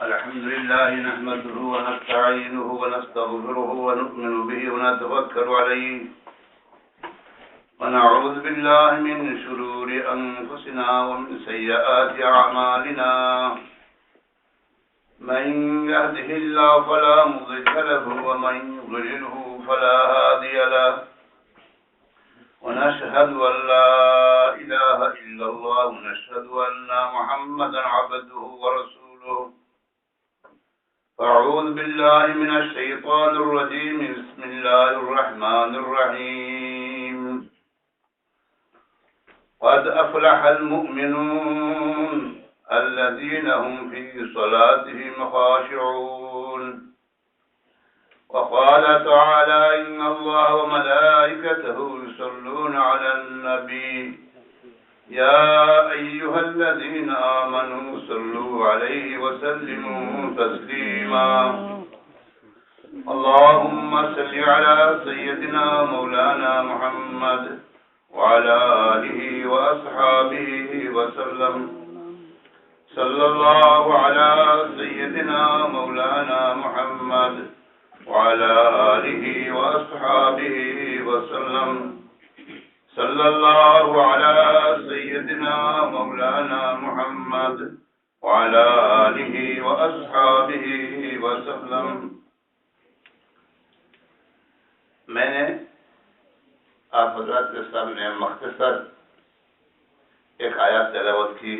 الحمد لله نحمده ونستعينه ونستغفره ونؤمن به ونتوكل عليه ونعوذ بالله من شرور أنفسنا ومن سيئات أعمالنا من يهده الله فلا مضل له ومن يضلله فلا هادي له ونشهد أن لا إله إلا الله ونشهد أن محمدا عبده ورسوله أعوذ بالله من الشيطان الرجيم بسم الله الرحمن الرحيم قد أفلح المؤمنون الذين هم في صلاتهم خاشعون وقال تعالى إن الله وملائكته يصلون على النبي يا أيها الذين آمنوا صلوا عليه وسلموا تسليما اللهم صل على سيدنا مولانا محمد وعلى آله وأصحابه وسلم صلى الله على سيدنا مولانا محمد وعلى آله وأصحابه وسلم صلى الله على سيدنا مولانا محمد وعلى آله وأصحابه وسلم. میں نے آپ حضرات کے سامنے مختصر ایک آیات تلاوت کی.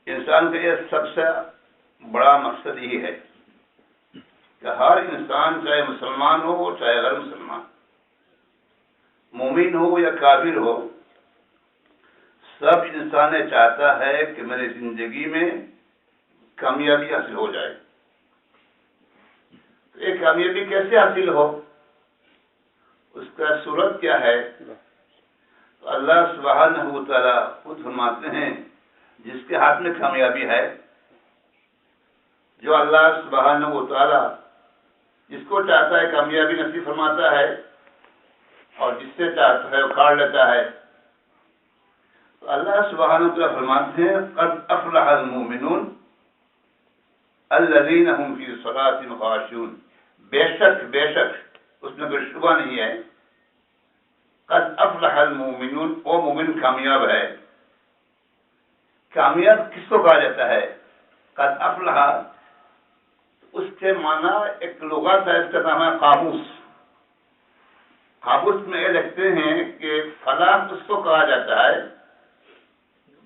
انسان کا یہ سب سے بڑا مقصد یہی ہے کہ ہر انسان چاہے مسلمان ہو چاہے غیر مسلمان، مومن ہو یا کافر ہو، سب انسان چاہتا ہے کہ میری زندگی میں کامیابی حاصل ہو جائے. تو یہ کامیابی کیسے حاصل ہو، اس کا صورت کیا ہے؟ تو اللہ سبحانہ و تعالیٰ خود فرماتے ہیں جس کے ہاتھ میں کامیابی ہے، جو اللہ سبحانہ و تعالیٰ جس کو چاہتا ہے کامیابی نصیب فرماتا ہے اور جس سے چاہتا ہے اکھاڑ لیتا ہے. تو اللہ سبحانہ و تعالیٰ فرماتے ہیں قد افلح المؤمنون الذین هم فی صلاتهم خاشعون. بے شک اس میں کوئی شبہ نہیں ہے، قد افلح المؤمنون، وہ مومن کامیاب ہے. کامیاب کس کو کہا جاتا ہے؟ قد افلح، اس کے معنی ایک لغت ہے، اس کا نام ہے قاموس. قاموس میں یہ لکھتے ہیں کہ فلاح اس کو کہا جاتا ہے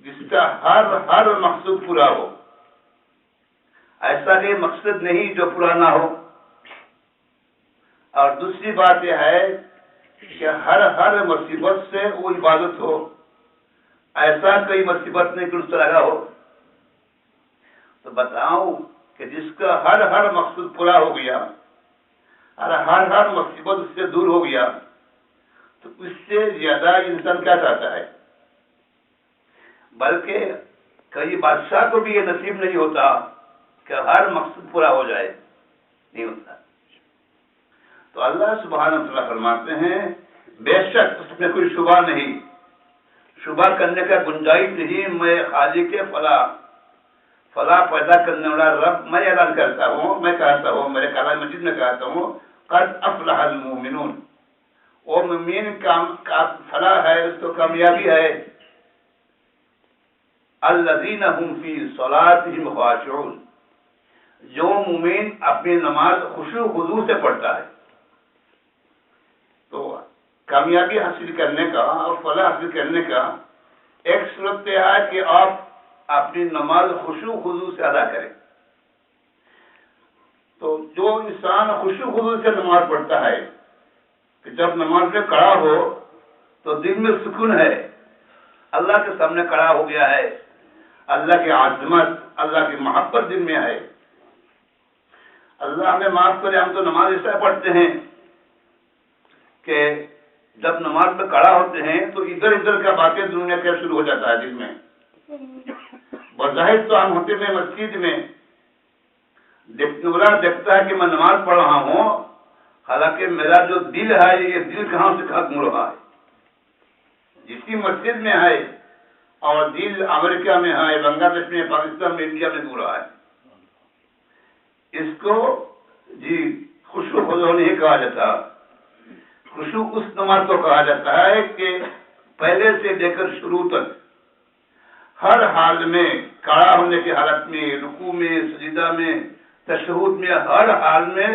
جس کا ہر مقصود پورا ہو. ایسا کہ مقصد نہیں جو پورا نہ ہو. اور دوسری بات یہ ہے کہ ہر مصیبت سے وہ عبادت ہو. ایسا کوئی مصیبت نہیں کہ اس سے لگا ہو. تو بتاؤں کہ جس کا ہر مقصود پورا ہو گیا اور ہر مصیبت اس سے دور ہو گیا، تو اس سے زیادہ انسان کیا چاہتا ہے؟ بلکہ کئی بادشاہ کو بھی یہ نصیب نہیں ہوتا کہ ہر مقصد پورا ہو جائے، نہیں ہوتا. تو اللہ سبحانہ وتعالیٰ فرماتے ہیں بے شک اس میں کوئی شبہ نہیں، شبہ کرنے کا گنجائش نہیں. میں خالق فلاح پیدا کرنے والا رب میں اعلان کرتا ہوں، میں کہتا ہوں، میرے کلام مجید میں کہتا ہوں قد افلح المؤمنون، وہ مومن کا فلاح ہے، اس کو کامیابی ہے. الذین هم فی صلاتهم خاشعون، جو مومن اپنی نماز خشوع و خضوع سے پڑھتا ہے. تو کامیابی حاصل کرنے کا اور فلاح حاصل کرنے کا ایک صورت یہ ہے کہ آپ اپنی نماز خشوع و خضوع سے ادا کریں. تو جو انسان خشوع و خضوع سے نماز پڑھتا ہے کہ جب نماز میں کھڑا ہو تو دل میں سکون ہے، اللہ کے سامنے کھڑا ہو گیا ہے، اللہ کی عظمت، اللہ کی محبت دل میں ہے. اللہ ہمیں معاف کرے، ہم تو نماز ایسا پڑھتے ہیں کہ جب نماز میں کھڑا ہوتے ہیں تو ادھر ادھر کا باتیں دنیا کا شروع ہو جاتا ہے دل میں. بظاہر تو ہم ہوتے ہیں مسجد میں، دیکھنے والا دیکھتا ہے کہ میں نماز پڑھ رہا ہوں، حالانکہ میرا جو دل ہے یہ دل کہاں سے ختم ہو رہا ہے. جس کی مسجد میں ہے اور دل امریکہ میں ہے، بنگلہ دیش میں، پاکستان میں، انڈیا میں دور ہے. اس کو جی خشوع خضوع نہیں کہا جاتا. خشوع اس نماز کو کہا جاتا ہے کہ پہلے سے لے کر شروع تک ہر حال میں، کھڑا ہونے کی حالت میں، رکوع میں، سجدہ میں، تشہد میں، ہر حال میں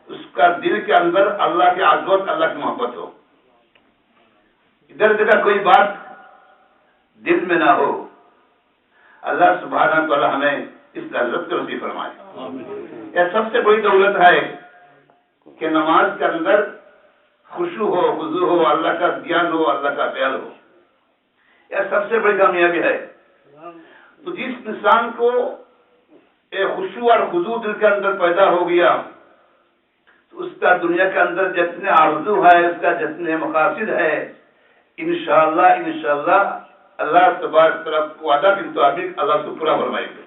اس کا دل کے اندر اللہ کی عظمت، اللہ کی محبت ہو. ادھر ادھر کوئی بات دل میں نہ ہو. اللہ سبحانہ تعالی ہمیں اس لذت کو نصیب فرمائے. یہ سب سے بڑی دولت ہے کہ نماز کے اندر خشوع ہو، خضوع ہو، اللہ کا دھیان ہو، اللہ کا خیال ہو. یہ سب سے بڑی کامیابی ہے. تو جس انسان کو خشوع اور خضوع دل کے اندر پیدا ہو گیا تو اس کا دنیا کے اندر جتنے آرزو ہے، اس کا جتنے مقاصد ہے، انشاءاللہ اللہ تبارک طرف وعدہ کے مطابق اللہ کو پورا فرمائے گا.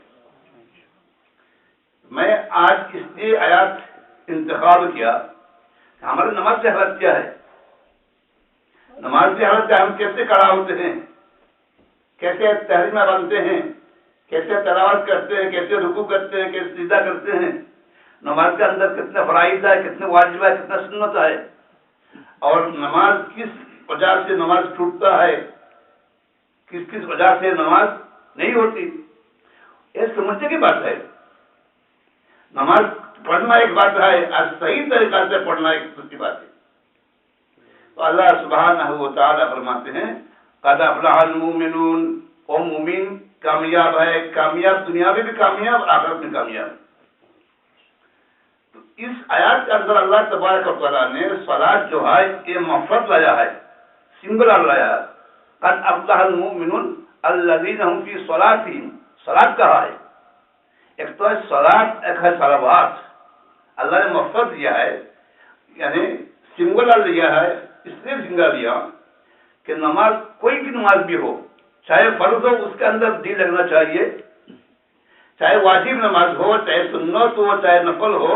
میں آج اس لیے آیات انتخاب کیا کہ ہماری نماز کی حالت کیا ہے. نماز کی حالت ہم کیسے کھڑا ہوتے ہیں، کیسے تحریمہ بنتے ہیں، کیسے تلاوت کرتے ہیں، کیسے رکوع کرتے ہیں، کیسے سجدہ کرتے ہیں. نماز کے اندر کتنے فرائض ہے، کتنے واجب ہے، کتنا سنت ہے، اور نماز کس وجہ سے نماز ٹوٹتا ہے، کس کس وجہ سے نماز نہیں ہوتی. یہ سمجھنے کی بات ہے. نماز پڑھنا ایک بات ہے اور صحیح طریقہ سے پڑھنا ایک دوسری بات ہے. تو اللہ سبحانہ و تعالی فرماتے ہیں قد افلح المؤمنون، وہ مومن کامیاب ہے، کامیاب دنیا میں بھی کامیاب، آخرت میں کامیاب. تو اس آیات کے اندر اللہ تبارک و تعالیٰ نے صلاۃ جو ہے یہ مفرد لایا ہے، سنگولر لایا ہے. قد افلح المؤمنون الذین هم فی صلاتهم، صلاۃ کہا ہے. ایک تو ہے صلاۃ، ایک ہے صلوات. اللہ نے مفرد دیا ہے، یعنی سنگولر لیا ہے. اس لیے سنگولر لیا کہ نماز کوئی بھی نماز بھی ہو، چاہے فرض ہو اس کے اندر دل لگنا چاہیے، چاہے واجب نماز ہو، چاہے سنت ہو، چاہے نفل ہو،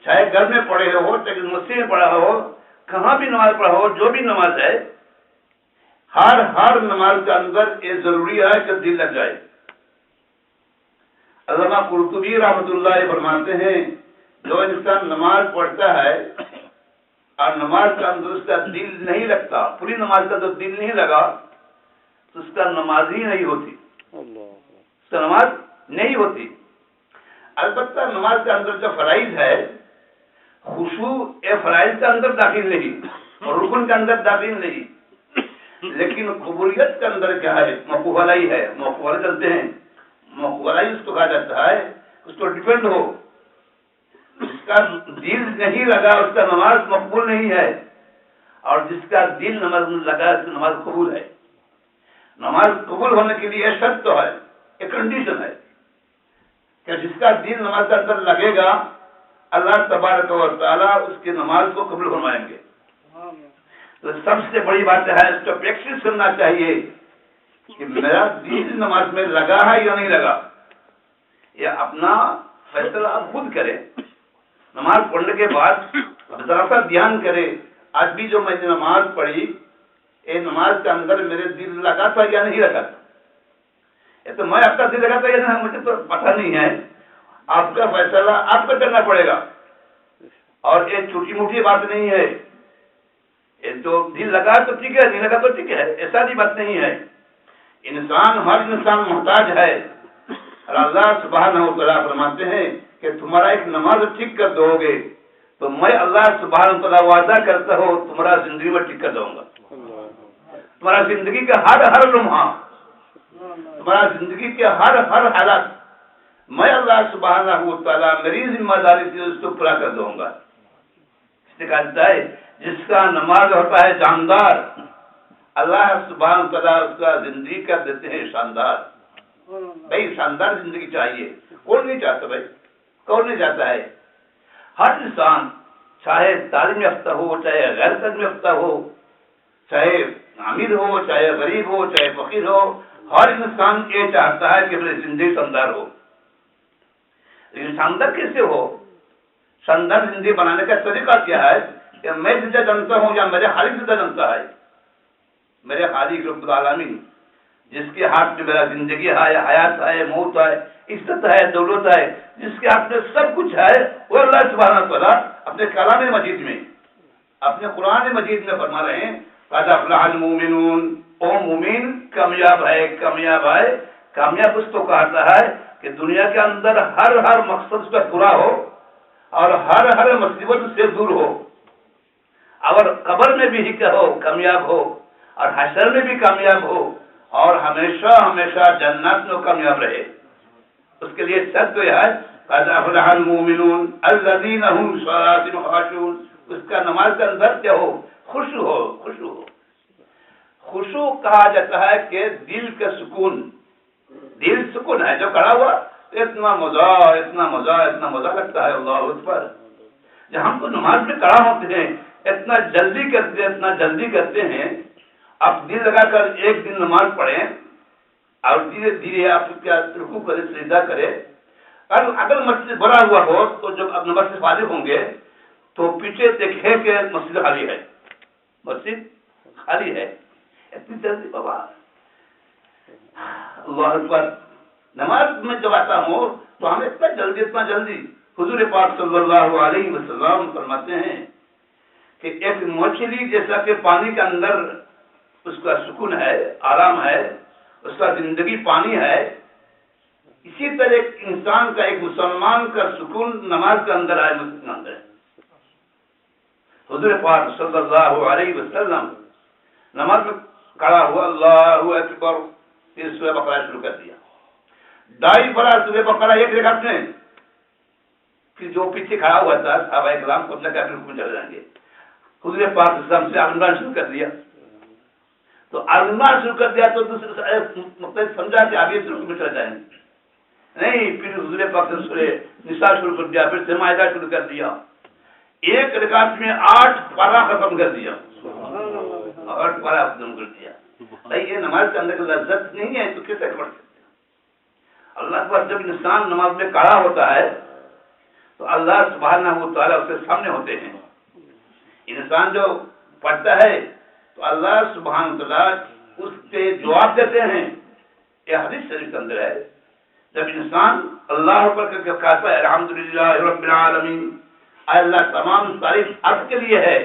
چاہے گھر میں پڑھے ہو، چاہے مسجد میں پڑھا ہو، کہاں بھی نماز پڑھا ہو، جو بھی نماز ہے، ہر نماز کے اندر یہ ضروری ہے کہ دل لگ جائے. علامہ قرطبی رحمۃ اللہ فرماتے ہیں جو انسان نماز پڑھتا ہے اور نماز کے اندر اس کا دل نہیں لگتا، پوری نماز کا جو دل نہیں لگا تو اس کا نماز ہی نہیں ہوتی، اس کا نماز نہیں ہوتی. البتہ نماز کے اندر جو فرائض ہے، خشوع اے فرائض کے اندر داخل نہیں اور رکن کے اندر داخل نہیں، لیکن قبولیت کے اندر کیا ہے، موقوف علیہ ہے. موقوف علیہ چلتے ہیں، موقوف علیہ اس کو کہا جاتا ہے اس کو ڈیپینڈ ہو. جس کا دل نہیں لگا اس کا نماز مقبول نہیں ہے، اور جس کا دل نماز میں لگا اس کی نماز قبول ہے. نماز قبول ہونے کے لیے شرط تو ہے، ایک کنڈیشن ہے کہ جس کا دل نماز کے اندر لگے گا اللہ تبارک و تعالیٰ اس کی نماز کو قبول فرمائیں گے. تو سب سے بڑی بات ہے اس کو پریکٹس کرنا چاہیے کہ میرا دل نماز میں لگا ہے یا نہیں لگا. یہ اپنا فیصلہ آپ خود کریں. نماز پڑھنے کے بعد ذرا سا دھیان کرے، آج بھی جو میں نے نماز پڑھی یہ نماز کے اندر میرے دل لگا تھا یا نہیں لگا تھا. یہ تو میں آپ کا دل لگا تھا یا نہیں مجھے تو پتہ نہیں ہے. آپ کا فیصلہ آپ کو کرنا پڑے گا، اور یہ چھوٹی موٹی بات نہیں ہے. یہ تو دل لگا تو ٹھیک ہے، نہیں لگا تو ٹھیک ہے، ایسا بھی بات نہیں ہے. ہر انسان محتاج ہے، اور اللہ سبحانہ و تعالیٰ فرماتے ہیں کہ تمہارا ایک نماز ٹھیک کر دو گے تو میں اللہ سبحانہ و تعالیٰ وعدہ کرتا ہوں تمہارا زندگی میں ٹھیک کر دوں گا. تمہارا زندگی کا ہر لمحہ، تمہارا زندگی کے ہر حالت میں اللہ سبحانہ و تعالیٰ میری ذمہ داری سے اس کو پورا کر دوں گا. اس نے کہا ہے جس کا نماز ہوتا ہے جاندار، اللہ سبحانہ و تعالیٰ اس کا زندگی کر دیتے ہیں شاندار. بھائی شاندار زندگی چاہیے، کون نہیں چاہتا بھائی، کون نہیں چاہتا ہے. ہر انسان چاہے تعلیم یافتہ ہو، چاہے غیر تعلیم یافتہ ہو، چاہے امیر ہو، چاہے غریب ہو، چاہے فقیر ہو، ہر انسان یہ چاہتا ہے کہ میری زندگی شاندار ہو. لیکن شاندار کیسے ہو؟ شاندار زندگی بنانے کا طریقہ کیا ہے کہ میں جتنا جانتا ہوں یا میرے خالق جتنا جانتا ہے. میرے خالق رب العالمین جس کے ہاتھ میں میرا زندگی ہے، حیات ہے، موت ہے، عزت ہے، دولت ہے، جس کے ہاتھ میں سب کچھ ہے، وہ اللہ سبحانہ تعالیٰ اپنے کلام مجید میں، اپنے قرآن مجید میں فرما رہے ہیں قد افلح المؤمنون، او مومن کامیاب ہے، کامیاب ہے۔ کامیاب اس کو کہتا ہے کہ دنیا کے اندر ہر مقصد کا پورا ہو اور ہر مصیبت سے دور ہو، اور قبر میں بھی ہو کامیاب ہو، اور حشر میں بھی کامیاب ہو، اور ہمیشہ جنت میں کامیاب رہے۔ اس کے لیے شرط یہ ہے قد افلح المؤمنون الذین هم فی صلاتهم خاشعون، اس کا نماز کے اندر کیا ہو؟ خشوع ہو، خشوع ہو۔ خشوع کہا جاتا ہے کہ دل کا سکون، دل سکون ہے جو کھڑا ہوا اتنا مزہ لگتا ہے، اللہ اکبر۔ جب ہم کو نماز میں کھڑا ہوتے ہیں اتنا جلدی کرتے ہیں، آپ دل لگا کر ایک دن نماز پڑھیں اور دھیرے دھیرے آپ کیا رکوع کرے، سجدہ کرے۔ اگر مسجد بھرا ہوا ہو تو جب آپ نماز سے فارغ ہوں گے تو پیچھے دیکھیں کہ مسجد خالی ہے، مسجد خالی ہے۔ اتنی جلدی بابا، اللہ اکبر۔ نماز میں جب آتا ہوں تو ہمیں اتنا جلدی حضور پاک صلی اللہ علیہ وسلم فرماتے ہیں کہ ایک مچھلی جیسا کہ پانی کے اندر اس کا سکون ہے، آرام ہے، اس کا زندگی پانی ہے، اسی طرح ایک انسان کا، ایک مسلمان کا سکون نماز کے اندر ہے، مسجد کے اندر ہے۔ حضور پاک صلی اللہ علیہ وسلم نماز میں کھڑا ہوا، اللہ اکبر، پھر سورہ بقرہ شروع کر دیا، 2.5 پارہ سورہ بقرہ ایک رکعت میں۔ پھر جو پیچھے کھڑا ہوا تھا صحابہ کرام کو اپنا کافی رکوع چل جائیں گے، حضور پاک صلی اللہ علیہ وسلم سے عمران شروع کر دیا، تو عمران شروع کر دیا تو دوسرے مطلب سمجھا کہ ابھی رکوع میں چل جائیں گے، نہیں، پھر حضور پاک نے سورہ نساء شروع کر دیا، پھر مائدہ شروع کر دیا، ایک رکعت میں 8 پارہ ختم کر دیا، 8 پارہ ختم کر دیا۔ بھائی یہ نماز کے اندر کی لذت نہیں ہے تو کیسے پڑھ سکتے ہیں؟ اللہ کے بعد جب انسان نماز میں کھڑا ہوتا ہے تو اللہ سبحانہ و تعالیٰ اس کے سامنے ہوتے ہیں۔ انسان جو پڑھتا ہے تو اللہ سبحانہ و تعالیٰ اس پہ جواب دیتے ہیں۔ یہ حدیث شریف کے اندر ہے، جب انسان اللہ پر کہتا ہے الحمدللہ رب العالمین، اے اللہ تمام تعریف آپ کے لیے ہے،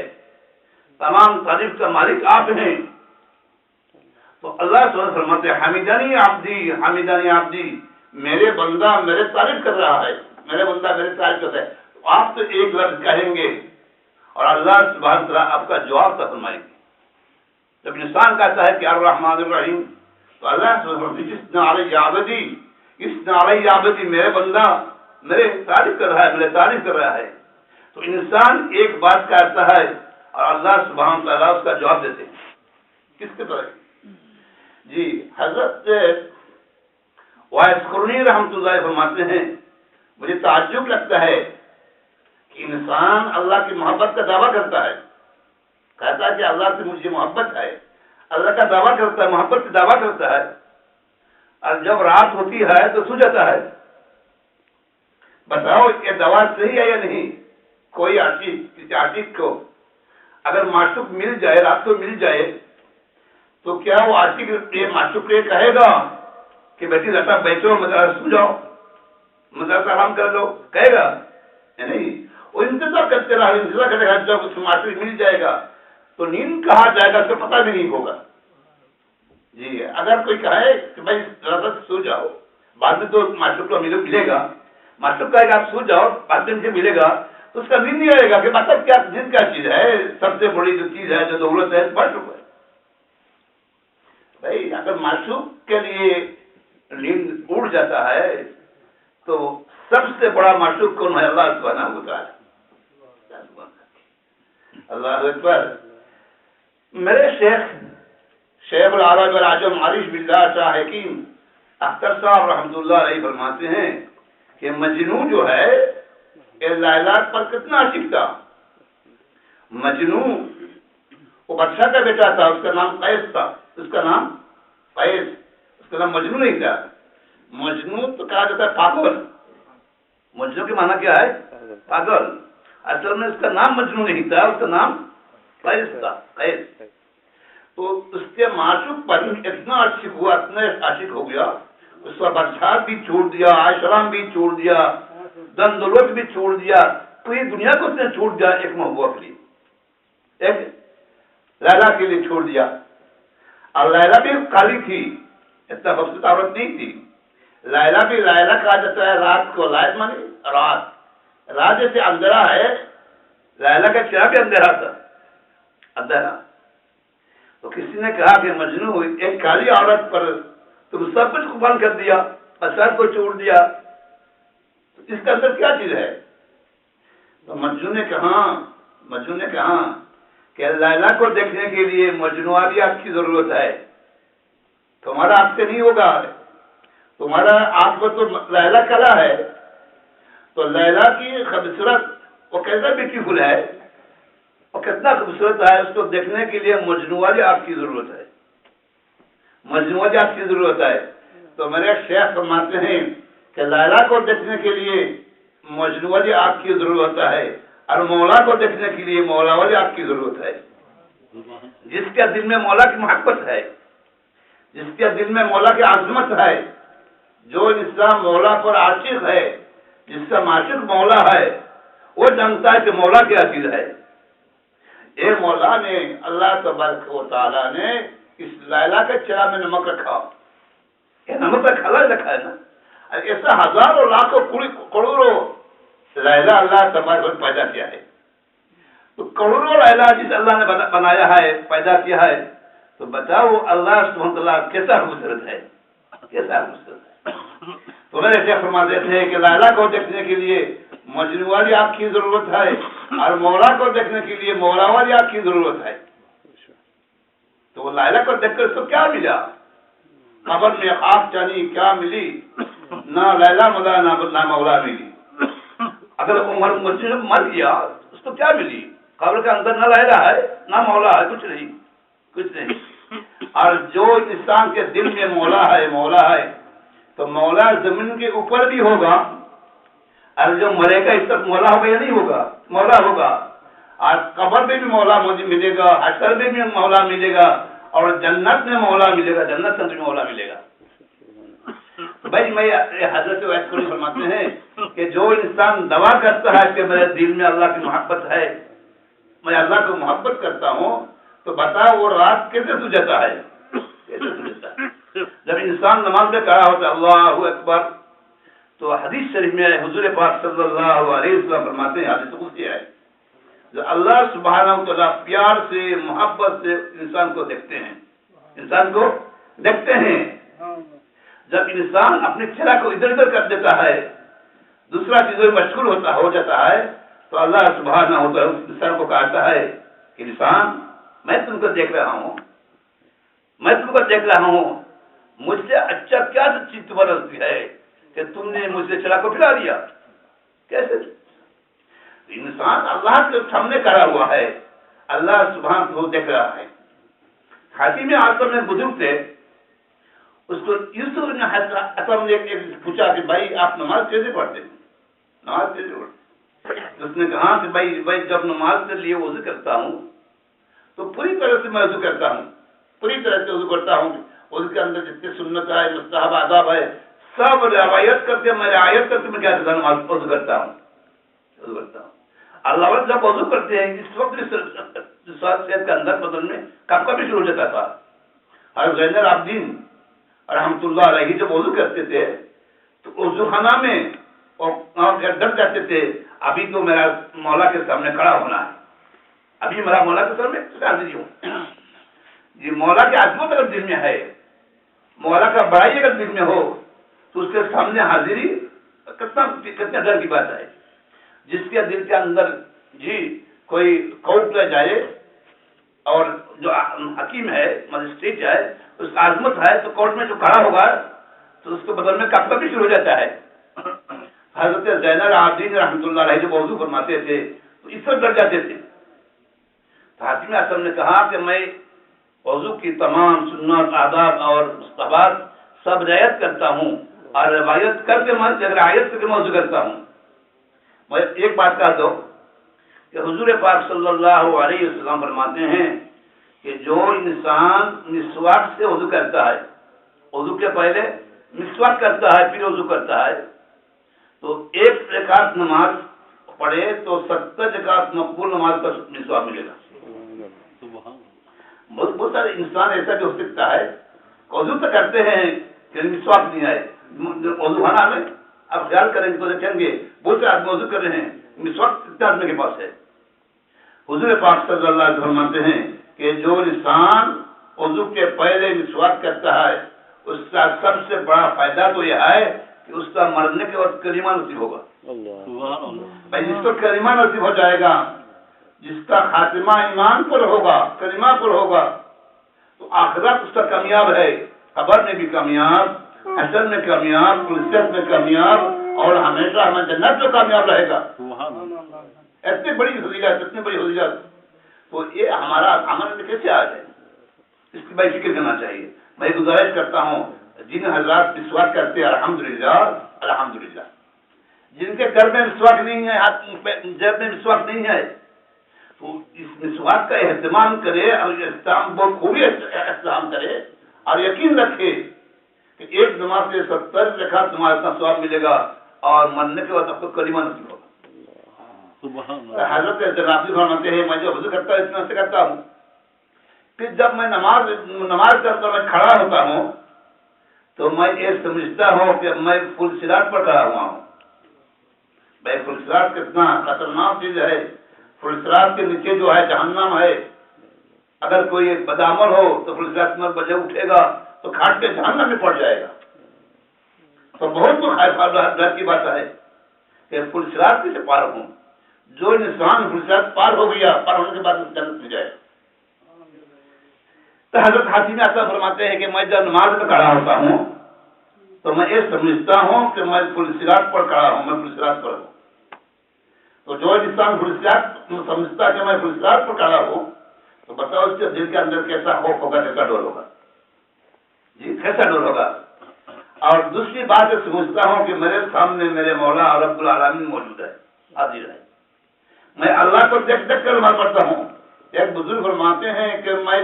تمام تعریف کا مالک آپ ہیں، تو اللہ سبحانہ فرماتے ہیں حمیدانی عبدی، میرے بندہ میرے تعریف کر رہا ہے، میرے بندہ میرے تعریف کرتا ہے۔ تو آپ تو ایک لفظ کہیں گے اور اللہ سبحانہ تعالیٰ آپ کا جواب تک فرمائیں گے۔ جب انسان کہتا ہے کہ الرحمن الرحیم، تو اللہ سبحانہ علیہ عبدی، میرے بندہ میرے تعریف کر رہا ہے، تو انسان ایک بات کہتا ہے اور اللہ سبحانہ تعالیٰ اس کا جواب دیتے ہیں۔ کس کے طرح؟ جی حضرت وائس قرنی رحمۃ اللہ فرماتے ہیں، مجھے تعجب لگتا ہے کہ انسان اللہ کی محبت کا دعویٰ کرتا ہے، کہتا ہے کہ اللہ سے مجھے محبت ہے، اللہ کا دعویٰ کرتا ہے، محبت کا دعویٰ کرتا ہے، اور جب رات ہوتی ہے تو سو جاتا ہے۔ بتاؤ یہ دعویٰ صحیح ہے یا نہیں؟ کوئی عاشق، کسی عاشق کو اگر معشوق مل جائے، رات کو مل جائے، تو کیا وہ عاشق یہ معشوق یہ کہے گا کہ بیٹی رتا بیٹھو، سو جاؤ، مدرسہ آرام کر لو، کہے گا؟ نہیں، وہ انتظار کرتے رہا، جب اس معشوق مل جائے گا تو نیند کہاں جائے گا اس کو پتہ بھی نہیں ہوگا۔ جی اگر کوئی کہے کہ بھائی رات سو جاؤ، بعد میں تو معشوق کو ملے گا، معشوق کہے گا آپ سو جاؤ، بعد میں مجھے ملے گا، تو اس کا نیند نہیں آئے گا کہ مطلب کیا نیند کیا چیز ہے، سب سے بڑی جو چیز ہے، جو دولت ہے، معشوق ہے۔ بھائی اگر معشوق کے لیے نیند اڑ جاتا ہے تو سب سے بڑا معشوق کون ہے؟ اللہ سبحانہ و تعالیٰ۔ اللہ اکبر۔ میرے شیخ العرب العجم عارف باللہ شاہ حکیم اختر صاحب رحمۃ اللہ علیہ فرماتے ہیں کہ مجنو جو ہے لیلا پر کتنا عاشق تھا۔ مجنو وہ بادشاہ کا بیٹا تھا، اس کا نام قیس تھا، اس کا نام قیس، اس کا نام مجنو نہیں تھا۔ مجنو تو کہا جاتا ہے پاگل، مجنو کے معنی کیا ہے؟ پاگل۔ اصل میں اس کا نام مجنو نہیں تھا، اس کا نام قیس تھا، قیس۔ تو اس کے معشوق پر اتنا عاشق ہوا، اتنا عاشق ہو گیا، اس کا بادشاہ بھی چھوڑ دیا، عائشرام بھی چھوڑ دیا، دن دولت بھی چھوڑ دیا، پوری دنیا کو اس نے چھوڑ دیا ایک محبوبہ کے لیے، ایک لیلا کے لیے چھوڑ دیا۔ اور لیلا بھی کالی تھی، اتنا خوبصورت عورت نہیں تھی۔ لیلا بھی لیلا کہا جاتا ہے رات کو، لائٹ مانی رات جیسے اندھیرا ہے، لیلا کا چہرہ بھی اندھیرا تھا، اندھیرا۔ تو کسی نے کہا کہ مجنوں ایک کالی عورت پر تم سب کچھ قربان کر دیا، اثر کو چھوڑ دیا، تو اس کا اثر کیا چیز ہے؟ تو مجنوں نے کہا کہ لیلا کو دیکھنے کے لیے مجنوں والی آپ کی ضرورت ہے، تمہارا آپ سے نہیں ہوگا، تمہارا آپ کو تو لیلا کلا ہے، تو لیلا کی خوبصورت وہ کیسا بیوٹیفل ہے، اور کتنا خوبصورت ہے، اس کو دیکھنے کے لیے مجنوں والی آپ کی ضرورت ہے، مجنوں والی آپ کی ضرورت ہے۔ تو میرے شیخ فرماتے ہیں کہ لیلا کو دیکھنے کے لیے مجنوں والی آپ کی ضرورت ہے، اور مولا کو دیکھنے کے لیے مولا والی آپ کی ضرورت ہے۔ جس کے دل میں مولا کی محبت ہے، جس کے دل میں مولا کی عظمت ہے، جو انسان مولا پر عاشق ہے، جس کا معشوق مولا ہے، وہ جانتا ہے کہ مولا کیا چیز ہے۔ اے مولا نے، اللہ تبارک و تعالیٰ نے اس لیلا کے چہرہ میں نمک رکھا، یہ نمک کا کھلا رکھا ہے نا، ایسا ہزاروں لاکھوں کروڑوں لیلا اللہ تبارک و تعالیٰ پیدا کیا ہے۔ تو کروڑوں لیلا جس اللہ نے بنایا ہے، پیدا کیا ہے، تو بتاؤ اللہ سبحانہ وتعالیٰ کیسا خوبصورت ہے، کیسا خوبصورت ہے۔ تو میرے شیخ فرماتے تھے کہ لیلا کو دیکھنے کے لیے مجنوں والی آپ کی ضرورت ہے، اور مولا کو دیکھنے کے لیے مولا والی آپ کی ضرورت ہے۔ تو وہ لیلا کو دیکھ کر اس کو کیا ملا؟ قبر میں آگ چانی کیا ملی؟ نہ لیلا ملا نہ مولا ملی۔ اگر مجنوں مر گیا اس کو کیا ملی؟ قبر کے اندر نہ لیلا ہے نہ مولا ہے، کچھ نہیں، کچھ نہیں۔ اور جو انسان کے دل میں مولا ہے تو مولا زمین کے اوپر بھی ہوگا، اور جو مرے گا اس تک مولا ہوگا یا نہیں ہوگا؟ مولا ہوگا۔ اور قبر میں بھی مولا ملے گا، حشر میں بھی مولا ملے گا، اور جنت میں مولا ملے گا، جنت میں بھی مولا ملے گا۔ بھائی میں حضرت ویس کو فرماتے ہیں کہ جو انسان دعویٰ کرتا ہے کہ میرے دل میں اللہ کی محبت ہے، میں اللہ کو محبت کرتا ہوں، تو بتا وہ رات کیسے سجاتا ہے، کیسے سجاتا ہے؟ جب انسان نماز میں کھڑا ہوتا ہے اللہ اکبر، تو حدیث شریف میں حضور پاک صلی اللہ علیہ وسلم فرماتے ہیں، حدیث قدسی ہے، جو اللہ سبحانہ وتعالیٰ پیار سے محبت سے انسان کو دیکھتے ہیں، انسان کو دیکھتے ہیں۔ جب انسان اپنے چہرہ کو ادھر ادھر کر دیتا ہے، دوسرا چیزوں میں مشغول ہو جاتا ہے، تو اللہ سبحانہ وتعالیٰ اس انسان کو کہتا ہے کہ انسان میں تم کو دیکھ رہا ہوں، میں تم کو دیکھ رہا ہوں، مجھ سے اچھا کیا چیز تمہیں رستی ہے کہ تم نے مجھ سے چلا کو پھرا دیا؟ کیسے؟ انسان اللہ کے سامنے کھڑا ہوا ہے، اللہ سبحانہ کو دیکھ رہا ہے۔ حاتم اعظم میں بزرگ تھے، اس کو یوسف نے اعظم نے پوچھا کہ بھائی آپ نماز کیسے پڑھتے ہیں؟ نماز کیسے پڑھتے؟ اس نے کہا کہ بھائی جب نماز کے لیے وضو کرتا ہوں تو پوری طرح سے میں وضو کرتا ہوں، پوری طرح سے وضو کرتا ہوں، وضو کے اندر جتنے سنت ہے، مستحب آداب ہے، سب روایت کر کے میں رعایت کر کے میں کیا کرتا ہوں؟ وضو کرتا ہوں، وضو کرتا ہوں۔ اللہ جب وضو کرتے ہیں اس وقت صحت کے اندر بدن میں کب کبھی شروع ہو جاتا تھا۔ اور زین العابدین رحمۃ اللہ علیہ جب وضو کرتے تھے تو وضو خانہ میں ڈر جاتے تھے، ابھی تو میرا مولا کے سامنے کھڑا ہونا ہے، ابھی میرا مولا کے سامنے حاضری ہوں۔ جی مولا کی عظمت اگر دل میں ہے، مولا کا بڑائی اگر دل میں ہو، تو اس کے سامنے حاضری کتنا ڈر کی بات ہے۔ جس کے دل کے اندر جی کوئی کوٹ لے جائے، اور جو حکیم ہے، مجسٹریٹ ہے، اس کا عظمت ہے، تو کورٹ میں جو کھڑا ہوگا تو اس کے بدل میں کب بھی شروع ہو جاتا ہے۔ حضرت زین العابدین رحمۃ اللہ علیہ جب وضو فرماتے تھے تو اس سے ڈر جاتے تھے۔ حاتم اعظم نے کہا کہ میں وضو کی تمام سنت، آداب اور مستحبات سب رعایت کرتا ہوں، اور روایت کر کے رعایت کر کے وضو کرتا ہوں۔ میں ایک بات کہہ دو کہ حضور پاک صلی اللہ علیہ وسلم فرماتے ہیں کہ جو انسان مسواک سے وضو کرتا ہے، وضو کے پہلے مسواک کرتا ہے پھر وضو کرتا ہے، تو 1 رکعت نماز پڑھے تو 70 رکعت مقبول نماز کا مسواک ملے گا۔ بہت سارے انسان ایسا بھی ہو سکتا ہے وضو تو کرتے ہیں کہ مسواک نہیں آئے، وضو خانہ میں آپ خیال کریں گے تو دیکھیں گے بہت سے آدمی وضو کر رہے ہیں، مسواک کتنے آدمی کے پاس ہے؟ حضور پاک صلی اللہ علیہ وسلم فرماتے ہیں کہ جو انسان وضو کے پہلے مسواک کرتا ہے اس کا سب سے بڑا فائدہ تو یہ ہے کہ اس کا مرنے کے وقت کلمہ نصیب ہوگا۔ بھائی جس کو کلمہ نصیب ہو جائے گا، جس کا خاتمہ ایمان پر ہوگا، کلمہ پر ہوگا، تو آخرت اس کا کامیاب ہے، قبر میں بھی کامیاب، حشر میں کامیاب، فلسفت میں کامیاب، اور ہمیشہ ہمیں جنت میں کامیاب رہے گا۔ اتنی بڑی فضیلت، اتنی بڑی فضیلت، تو یہ ہمارا عمل میں کیسے آ جائے، اس کی بھائی فکر کرنا چاہیے۔ میں گزارش کرتا ہوں جن حضرات مسواک کرتے ہیں الحمدللہ الحمدللہ، جن کے گھر میں مسواک نہیں ہے، جیب میں مسواک نہیں ہے، تو اس مسواک کا اہتمام کرے اور بہت خوبی اہتمام کرے اور یقین رکھے کہ ایک نماز سے 70 رکعت نماز کا ثواب ملے گا اور مرنے کے بعد آپ کو کلمہ نصیب ہوگا۔ حضرت جنابی فرماتے ہیں میں جو وضو کرتا ہوں اس میں سے کرتا ہوں، پھر جب میں نماز کرتا میں کھڑا ہوتا ہوں تو میں یہ سمجھتا ہوں کہ میں فل صراط پر کھڑا ہوا ہوں۔ بھائی فل صراط کتنا خطرناک چیز ہے، فل صراط کے نیچے جو ہے جہنم ہے، اگر کوئی ایک بدعمل ہو تو فل صراط میں بجے اٹھے گا تو کھاٹ کے جہنم میں پڑ جائے گا۔ تو بہت ڈر کی بات ہے کہ فل صراط کیسے پار ہوں۔ جو انسان فل صراط پار ہو گیا، پار ہونے کے بعد جنت میں جائے۔ تو حضرت حاتم اصغر فرماتے ہیں کہ میں جب نماز میں کھڑا ہوتا ہوں تو میں یہ سمجھتا ہوں کہ میں فل صراط پر کھڑا ہوں، میں فل صراط پر ہوں۔ تو جو انسان فل صراط سمجھتا کہ میں فل صراط پر کھڑا ہوں تو بتاؤ اس کے دل کے اندر کیسا خوف ہوگا، کیسا ڈر ہوگا، جی کیسا ڈر ہوگا۔ اور دوسری بات یہ سمجھتا ہوں کہ میرے سامنے میرے مولا رب العالمین موجود ہے، حاضر ہے، میں اللہ کو دیکھ دیکھ کر نماز پڑھتا ہوں۔ ایک بزرگ فرماتے ہیں کہ میں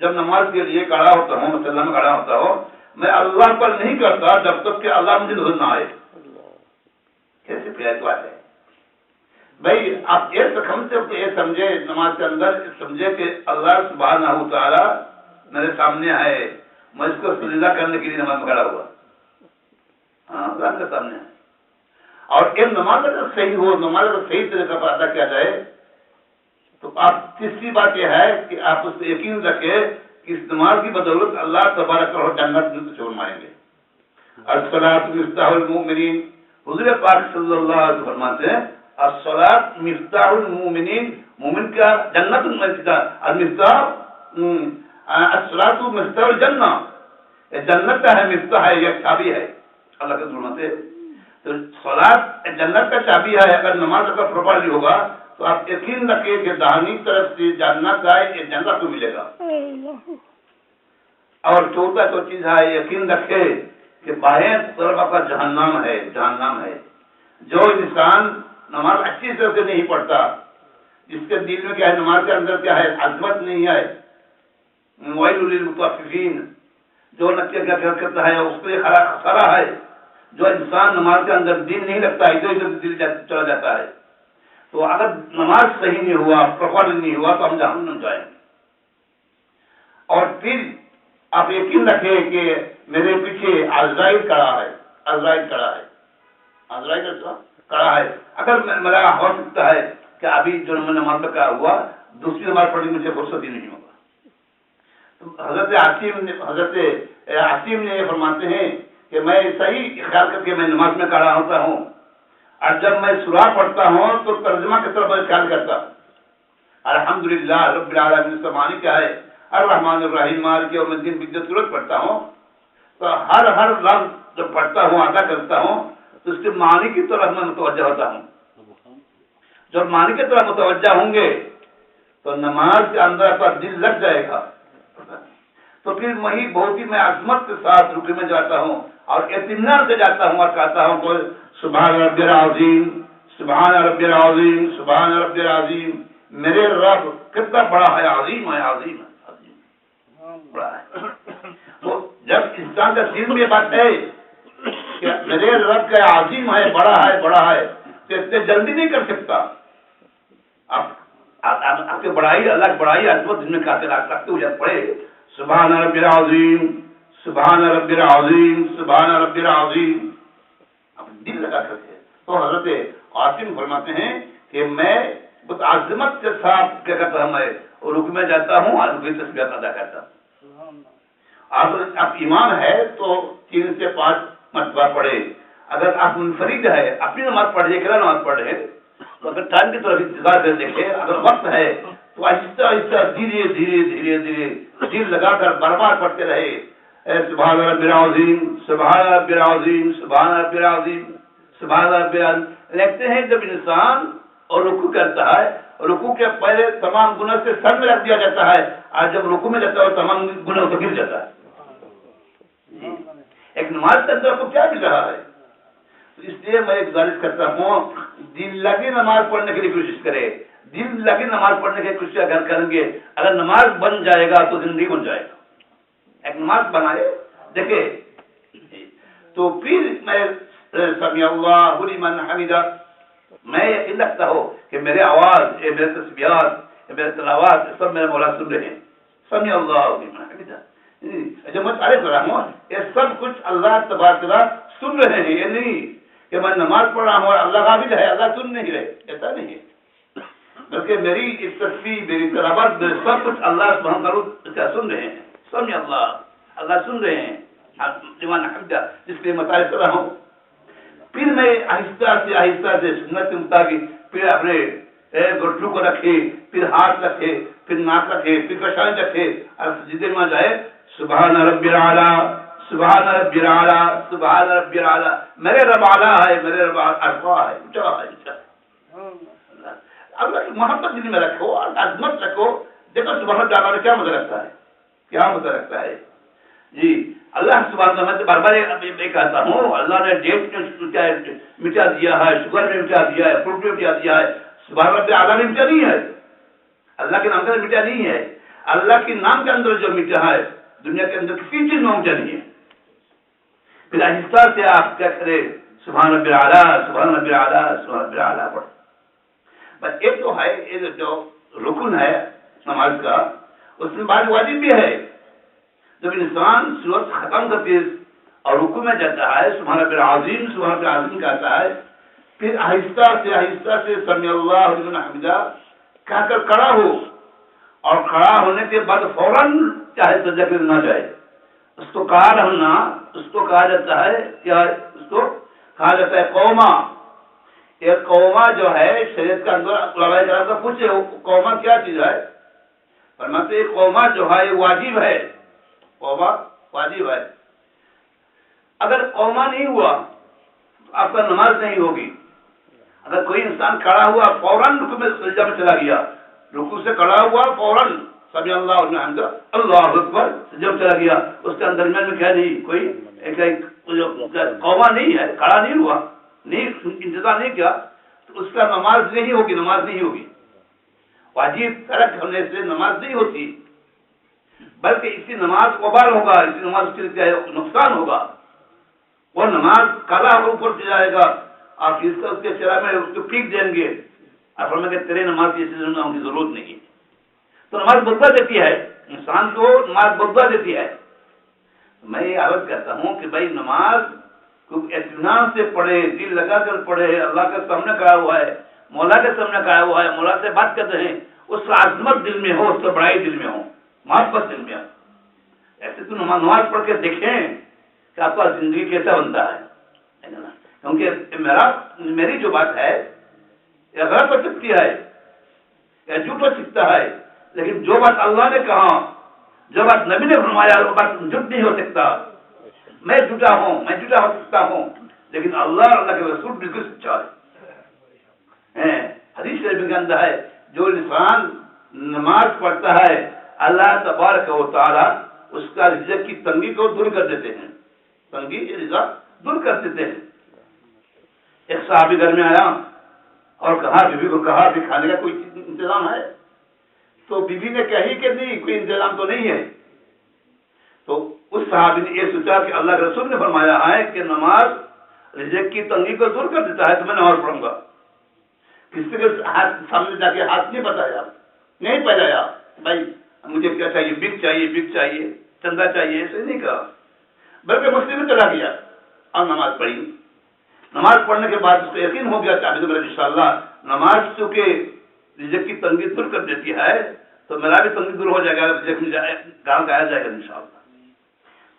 جب نماز کے لیے کھڑا ہوتا ہوں، مسلح میں کھڑا ہوتا ہوں، میں اللہ پر نہیں کرتا جب تک کہ اللہ مجھے نظر نہ آئے۔ کیسے پیاری بات ہے بھائی، آپ یہ سمجھے نماز کے اندر سمجھے کہ اللہ سبحانہ و تعالی میرے سامنے آئے، میں اس کو سجدہ کرنے کے لیے نماز میں کھڑا ہوا، ہاں اللہ کے سامنے ہے۔ اور یہ نماز اگر صحیح ہو، نماز اگر صحیح طریقے پر ادا کیا جائے تو آپ تیسری بات یہ ہے کہ آپ اس پہ یقین رکھیں کہ اس نماز کی بدولت اللہ تبارک و تعالی جنت میں چھوڑ مائیں گے۔ الصلاۃ مفتاح المؤمنین، حضور پاک صلی اللہ علیہ وسلم فرماتے ہیں الصلاۃ مفتاح المؤمنین، مومن کا جنت میں المفتاح، الصلاۃ مفتاح الجنہ، جنت کا ہے مفتاح ہے، یہ چابی ہے اللہ کے فرماتے ہیں۔ تو صلاۃ جنت کا چابی ہے، اگر نماز کا پراپرلی ہوگا تو آپ یقین رکھیں کہ داہنی طرف سے جنت آئے، یہ جنت کو ملے گا۔ اور چوتھا جو چیز ہے یقین رکھے کہ بائیں طرف آپ کا جہنم ہے، جہنم ہے۔ جو انسان نماز اچھی طرح سے نہیں پڑھتا، جس کے دل میں کیا ہے، نماز کے اندر کیا ہے، عظمت نہیں ہے، ویل للمطففین، جو نقل کیا کرتا ہے اس کو یہ خسارہ ہے۔ جو انسان نماز کے اندر دل نہیں رکھتا، ادھر ادھر دل چلا جاتا ہے، تو اگر نماز صحیح نہیں ہوا، پراپر نہیں ہوا تو ہم جہنم میں جائیں گے۔ اور پھر آپ یقین رکھیں کہ میرے پیچھے عزرائیل کھڑا ہے، عزرائیل کھڑا ہے، عزرائیل کھڑا ہے۔ اگر میرا ہو سکتا ہے کہ ابھی جو میں نماز میں کھڑا ہوا، دوسری نماز پڑھنے مجھے فرصت ہی نہیں ہوگا۔ تو حضرت عاصم نے یہ فرماتے ہیں کہ میں صحیح خیال کر کے میں نماز میں کھڑا ہوتا ہوں، اور جب میں سورہ پڑھتا ہوں تو ترجمہ کی طرف خیال کرتا ہوں۔ الحمدللہ رب العالمین کا معنی کیا ہے، الرحمن الرحیم مالک یوم الدین کی جب سورت پڑھتا ہوں تو ہر لفظ جب پڑھتا ہوں، ادا کرتا ہوں تو اس کے معنی کی طرف میں متوجہ ہوتا ہوں۔ جب معنی کی طرف متوجہ ہوں گے تو نماز کے اندر آپ کا دل لگ جائے گا، تو پھر وہی بہت ہی میں عظمت کے ساتھ رکوع میں جاتا ہوں اور اطمینان سے جاتا ہوں اور کہتا ہوں کہ سبحان ربی العظیم، سبحان ربی العظیم، سبحان ربی العظیم، میرے رب کتنا بڑا ہے، عظیم ہے، عظیم ہے، عظیم۔ پڑا ہے. تو جب انسان کا دل میں یہ بات ہے کہ میرے رب کا عظیم ہے، بڑا ہے تو اتنے جلدی نہیں کر سکتا. آپ کے بڑائی، اللہ کی بڑائی عظمت دل میں رکھتے ہوئے پڑھے سبحان رب العظیم، سبحان رب العظیم، سبحان رب العظیم، اب دل لگا کرتے ہیں. تو حضرت قاسم فرماتے ہیں کہ میں بہت عظمت کے ساتھ کیا کرتا ہوں، میں رکوع میں جاتا ہوں اور رکوع تسبیحات ادا کرتا ہوں. آپ امام ہے تو 3 سے 5 مرتبہ پڑھے. اگر آپ منفرد ہے، اپنی نماز پڑھ رہے، اکیلا نماز پڑھ رہے، تو اگر ٹائم کی طرف انتظار کر دیکھے، اگر وقت ہے تو آہستہ آہستہ دھیرے دھیرے دل لگا کر بار پڑھتے رہے سبحان رب العظیم، سبحان رب العظیم، سبحان رب العظیم، سبحان رب العظیم. لکھتے ہیں جب انسان اور رکوع کرتا ہے، رکوع کے پہلے تمام گناہ سے سر میں رکھ دیا جاتا ہے، اور جب رکوع میں جاتا ہے تمام گناہ سے گر جاتا ہے. ایک نماز کے اندر کو کیا مل رہا ہے؟ اس لیے میں ایک گزارش کرتا ہوں، دل لگی نماز پڑھنے کے لیے کوشش کرے. دل لگی نماز پڑھنے کی کوشش اگر کریں گے، اگر نماز بن جائے گا تو زندگی بن جائے گا. ایک نماز بنائے دیکھے تو پھر میں سمیع اللہ لمن حمدہ، میں یقین رکھتا ہوں کہ میرے آواز، میرے تسبیحات، میرے تلاوات سب میرے مولا سن رہے ہیں. سمیع اللہ لمن حمدہ، جب میں تعریف کر رہا ہوں یہ سب کچھ اللہ تبارک و تعالیٰ سن رہے ہیں. یہ نہیں کہ میں نماز پڑھ رہا ہوں اور اللہ غافل ہے، اللہ سن نہیں رہے، ایسا نہیں ہے. بلکہ میری تسبیح، میری تلاوت، سب کچھ اللہ سبحانہ وتعالیٰ سن رہے ہیں. سمیع اللہ سن رہے ہیں لمن حمدہ، جس کے لیے میں تعریف کر رہا ہوں. پھر میں آہستہ سے سنت کے مطابق پھر اپنے گھٹنوں کو رکھے، پھر ہاتھ رکھے، پھر ناک رکھے، پھر پیشانی رکھے اور سجدے میں جائے سبحان رب العلیٰ، سبحان رب العلیٰ، سبحان رب العلیٰ. میرے رب اعلیٰ ہے، میرے رب ارفع ہے، اونچا ہے. اللہ کی محبت دل میں رکھو اور عظمت رکھو. دیکھو سبحان رب العلیٰ کیا مزہ رکھتا ہے، کیا مزہ رکھتا ہے. جی اللہ سبحانہ وتعالیٰ بار بار میں کہتا ہوں، اللہ نے ڈیٹ مٹا دیا ہے، شوگر میں مٹا دیا ہے، فروٹ میں مٹا دیا ہے. سبحان رب العلیٰ نے مٹا نہیں ہے، اللہ کے نام کا مٹا نہیں ہے. اللہ کے نام کے اندر جو مٹا ہے دنیا کے اندر کسی چیز میں مٹا نہیں ہے. پھر آہستہ سے آپ کیا کرے سبحان رب العلیٰ، سبحان رب العلیٰ، سبحان رب العلیٰ پڑھ. بس ایک تو ہے یہ جو رکن ہے نماز کا، اس میں بعض واجب بھی ہے. جب انسان سورت ختم کرتے اور رکوع میں جاتا ہے سبحان رب العظیم، سبحان رب العظیم کہتا ہے، پھر آہستہ سے سمیع اللہ لمن حمدہ کہہ کر کھڑا ہو، اور کھڑا ہونے کے بعد فوراً چاہے سجدہ پہ نہ جائے. اس کو کہا جاتا ہے کیا؟ اس کو کہا جاتا ہے قوما. یہ قوما جو ہے شریعت کا اندر علماء کرام سے پوچھے قوما کیا چیز ہے؟ فرماتے ہیں قوما جو ہے یہ واجب ہے. قوما واجب ہے. اگر قوما نہیں ہوا تو آپ کا نماز نہیں ہوگی. اگر کوئی انسان کھڑا ہوا فوراً رکوع میں سجدہ میں چلا گیا، رکوع سے کھڑا ہوا فوراً سمیع اللہ لمن حمدہ، اللہ اکبر، سجدہ میں چلا گیا، اس کے اندر میں کیا نہیں، کوئی قوما نہیں ہے، کھڑا نہیں ہوا، نہیں انتظار نہیں کیا، تو اس کا نماز نہیں ہوگی. واجب ترک ہونے سے نماز نہیں ہوتی، بلکہ اسی نماز کو وبال ہوگا، اسی نماز کے نقصان ہوگا. وہ نماز کالا اوپر سے جائے گا، آپ اس کے چہرے میں اس کو پھینک دیں گے اور فرمائیں گے تیرے نماز کی ضرورت نہیں. تو نماز بدلا دیتی ہے انسان کو، نماز بدلا دیتی ہے. میں یہ عرض کرتا ہوں کہ بھائی نماز کو اطمینان سے پڑھے، دل لگا کر پڑھے، اللہ کے سامنے کھڑا ہوا ہے، مولا کے سامنے کھڑا ہوا ہے، مولا سے بات کرتے ہیں، اس کا عظمت دل میں ہو، اس کا بڑائی دل میں ہو، محبت دل میں ہو. ایسے تو نماز پڑھ کے دیکھیں کہ آپ کا زندگی کیسا بنتا ہے. کیونکہ میری جو بات ہے یہ غلط ہو سکتی ہے یا جھوٹ ہو سکتا ہے، لیکن جو بات اللہ نے کہا، جو بات نبی نے فرمایا، وہ بات جھوٹ نہیں ہو سکتا. میں جھوٹا ہو سکتا ہوں، لیکن اللہ کے رسول بالکل سچا ہے. حدیث شریف کے اندر ہے جو انسان نماز پڑھتا ہے اللہ تبارک و تعالی اس کا رزق کی تنگی کو دور کر دیتے ہیں. تنگی رزق دور کر دیتے ہیں. ایک صحابی گھر میں آیا اور کہا، بیوی کو کہا کہ کھانے کا کوئی انتظام ہے؟ تو بیوی نے کہی کہ نہیں، کوئی انتظام تو نہیں ہے. تو اس صحابی نے یہ سوچا کہ اللہ کے رسول نے فرمایا ہے کہ نماز رزق کی تنگی کو دور کر دیتا ہے، تو میں نماز پڑھوں گا۔ کسی کے ہاتھ سامنے جا کے ہاتھ نہیں بتایا، نہیں پہنچایا بھائی مجھے کیا چاہیے، بک چاہیے، بک چاہیے، چندہ چاہیے، ایسے نہیں کہا، بلکہ مسجد میں چلا گیا اور نماز پڑھی۔ نماز پڑھنے کے بعد اس کو یقین ہو گیا کہ انشاءاللہ نماز چونکہ رزق کی تنگی دور کر دیتی ہے تو میرا بھی تنگی دور ہو جائے گا، رزق میں گاؤں گایا جائے گا انشاءاللہ۔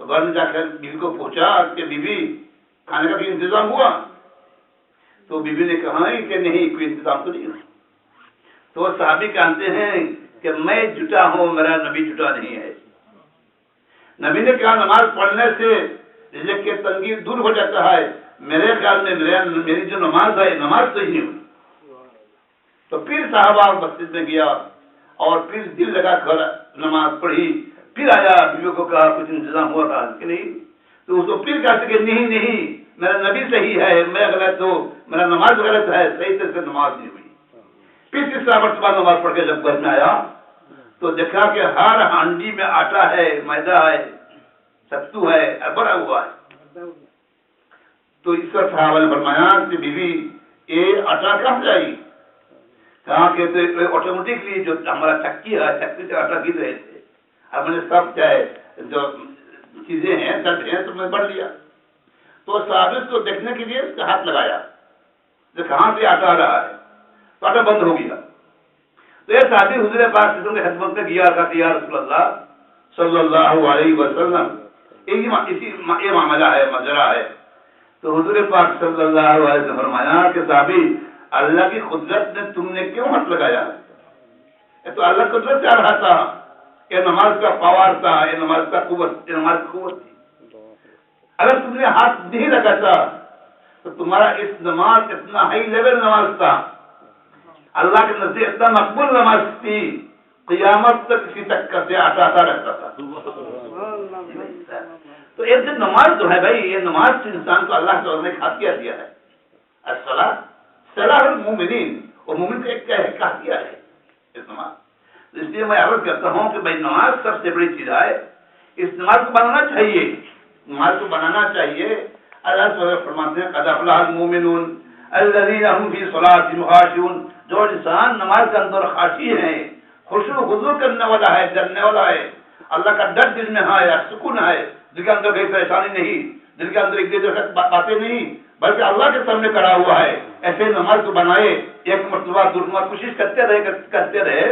تو گھر میں جا کر بیوی کو پوچھا کہ بیوی کھانے کا بھی انتظام ہوا؟ تو بیوی نے کہا کہ نہیں، کوئی انتظام تو نہیں ہوا۔ تو وہ صحابی کہتے ہیں کہ میں جھوٹا ہوں، میرا نبی جھوٹا نہیں ہے۔ نبی نے کہا نماز پڑھنے سے رزق کی تنگی دور ہو جاتا ہے، میرے خیال میں میری جو نماز ہے نماز صحیح نہیں ہوئی۔ تو پھر صحابہ مسجد میں گیا اور پھر دل لگا کر نماز پڑھی، پھر آیا بیوی کو کہا کچھ انتظام ہوا تھا کہ نہیں؟ تو اس کو پھر کہتے کہ نہیں نہیں، میرا نبی صحیح ہے، میں غلط ہوں، میرا نماز غلط ہے، صحیح سے نماز نہیں ہوئی۔ پھر تیسرا مرتبہ نماز پڑھ کے جب گھر میں آیا تو دیکھا کہ ہر ہانڈی میں آٹا ہے، میدا ہے، ستو ہے، بھرا ہوا ہے۔ تو اس کا صحابہ نے فرمایا کہ بیوی یہ آٹا کہاں سے آئی؟ کہا کہ آٹومیٹکلی جو ہمارا چکی ہے، چکی سے آٹا گر رہے تھے، اب میں نے سب چاہے جو چیزیں ہیں سب ہیں تو میں بڑھ لیا۔ تو صحابی کو دیکھنے کے لیے اس کا ہاتھ لگایا کہ کہاں سے آٹا آ رہا ہے، تو آٹا بند ہو گیا۔ تو یہ صحابی حضور پاک صلی اللہ علیہ وسلم کی خدمت میں گیا، کہا کہ یا رسول اللہ صلی اللہ علیہ وسلم یہ معاملہ ہے، ماجرا ہے۔ تو حضور پاک صلی اللہ علیہ وسلم فرمایا کہ صحابی اللہ کی قدرت نے تم نے کیوں ہاتھ لگایا؟ یہ تو اللہ قدرت سے آ رہا تھا، یہ نماز کا پاور تھا، یہ نماز کا قوت، یہ نماز کی قوت تھی۔ اگر تم نے ہاتھ نہیں لگاتا تو تمہارا اس نماز اتنا ہائی لیول نماز تھا، اللہ کے نزدیک اتنا مقبول نماز تھی، قیامت تک کسی تک کرتے آتا رہتا تھا۔ تو ایک نماز جو ہے بھائی، یہ نماز سے انسان کو اللہ کے نے خاصیہ دیا ہے، الصلاۃ صلاح المومنین، اور مومن کا ایک خاصیہ ہے اس نماز۔ اس لیے میں عرض کرتا ہوں کہ بھائی نماز سب سے بڑی چیز ہے، اس نماز کو بنانا چاہیے، نماز کو بنانا چاہیے۔ اللہ تعالیٰ فرماتے ہیں قد افلح المؤمنون الذین هم فی صلاتهم خاشعون، جو انسان نماز کے اندر خاشع ہے، خشوع خضوع کرنے والا ہے، ڈرنے والا ہے، اللہ کا ڈر دل میں ہے، سکون ہے، دل کے اندر کوئی پریشانی نہیں، دل کے اندر ایک دوسرے باتیں نہیں، بلکہ اللہ کے سامنے کھڑا ہوا ہے، ایسے نماز کو بنائے، ایک مرتبہ دو مرتبہ کوشش کرتے رہے،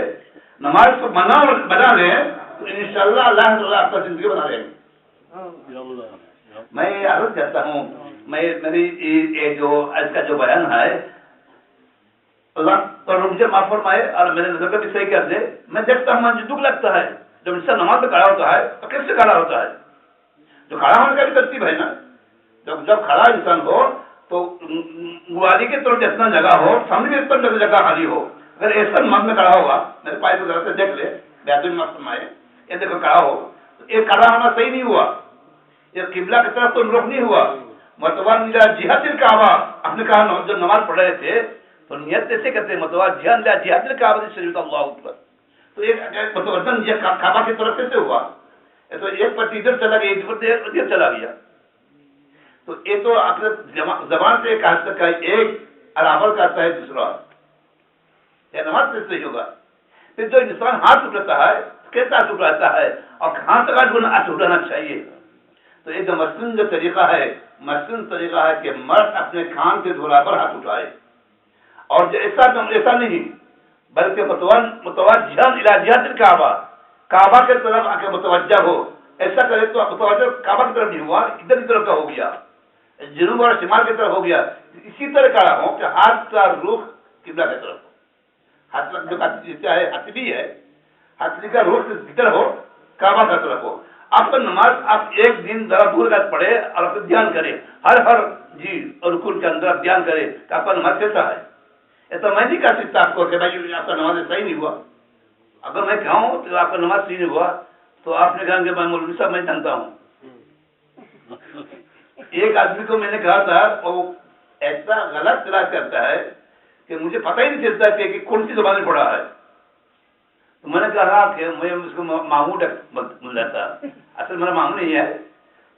نماز کو بنا لیں تو انشاءاللہ اللہ تعالیٰ آپ کا زندگی بنا لیں گے۔ میں عرض کرتا ہوں، میری جو آج کا جو بیان ہے اللہ اور مجھے معاف فرمائے اور میرے نظر کا بھی صحیح کر دے، میں دیکھتا ہوں مجھے دکھ لگتا ہے جب انسان نماز میں کھڑا ہوتا ہے تو کیسے کھڑا ہوتا ہے؟ جو کھڑا ہونے کا بھی ترتیب ہے نا، جب کھڑا انسان ہو تو گواری کی طرف جتنا جگہ ہو، سامنے کی طرف جگہ خالی ہو، اگر ایسا نماز میں کھڑا ہوگا، میرے پائے کو ذرا سے دیکھ لے، بہترین معاف فرمائے، یہ دیکھو کھڑا ہو تو یہ کھڑا ہونا صحیح نہیں ہوا، یہ قبلہ کی طرف تو رخ نہیں ہوا، متوجہ نیلا جہت الکعبہ، آپ نے کہا جب نماز پڑھ رہے تھے تو نیت ایسے کرتے ہیں متوجہ نیلا جہت الکعبہ شریف اللہ اکبر، تو ایک متوجہ یہ کعبہ کی طرف سے ہوا، تو ایک پٹی ادھر چلا گیا، ایک پٹی ادھر چلا گیا، تو یہ تو آپ نے زبان سے کہا سکتا ہے ایک عرابر کرتا ہے دوسرا، یہ نماز سے صحیح ہوگا۔ پھر جو انسان ہاتھ اٹھاتا ہے کیسا ہاتھ اٹھاتا ہے اور کہاں تک ہاتھ اٹھانا چاہیے، تو ایک مسنون جو طریقہ ہے، مسنون طریقہ ہے کہ مرد اپنے کان کے برابر ہاتھ اٹھائے، اور ایسا نہیں بلکہ متوجہ الی جہت الکعبہ، کعبہ کے طرف آ کے متوجہ ہو، ایسا کرے تو متوجہ کعبہ کی طرف نہیں ہوا، ادھر کی طرف کا ہو گیا، جنوب اور شمال کی طرف ہو گیا، اسی طرح کھڑا ہو کہ ہاتھ کا رخ قبلہ کی طرف ہو، ہاتھ جو ہے ہاتھ بھی ہے، ہاتھ کا رخ ادھر ہو، کعبہ کی طرف ہو۔ آپ کا نماز آپ ایک دن ذرا دور کا پڑھے اور آپ دھیان کرے، ہر رکوع کے اندر دھیان کرے کہ آپ کا نماز کیسا ہے۔ ایسا میں نہیں کہہ سکتا آپ کو کہ بھائی آپ کا نماز صحیح نہیں ہوا، اگر میں کہوں تو آپ کا نماز صحیح نہیں ہوا تو آپ نے کہا کہ میں مولوی صاحب میں جانتا ہوں۔ ایک آدمی کو میں نے کہا تھا وہ ایسا غلط تلاش کرتا ہے کہ مجھے پتہ ہی نہیں چلتا کہ کون سی زبان میں پڑھا ہے، تو میں نے کہا کہ میں اس کو ماموں مل جاتا، اصل میرا ماموں نہیں ہے.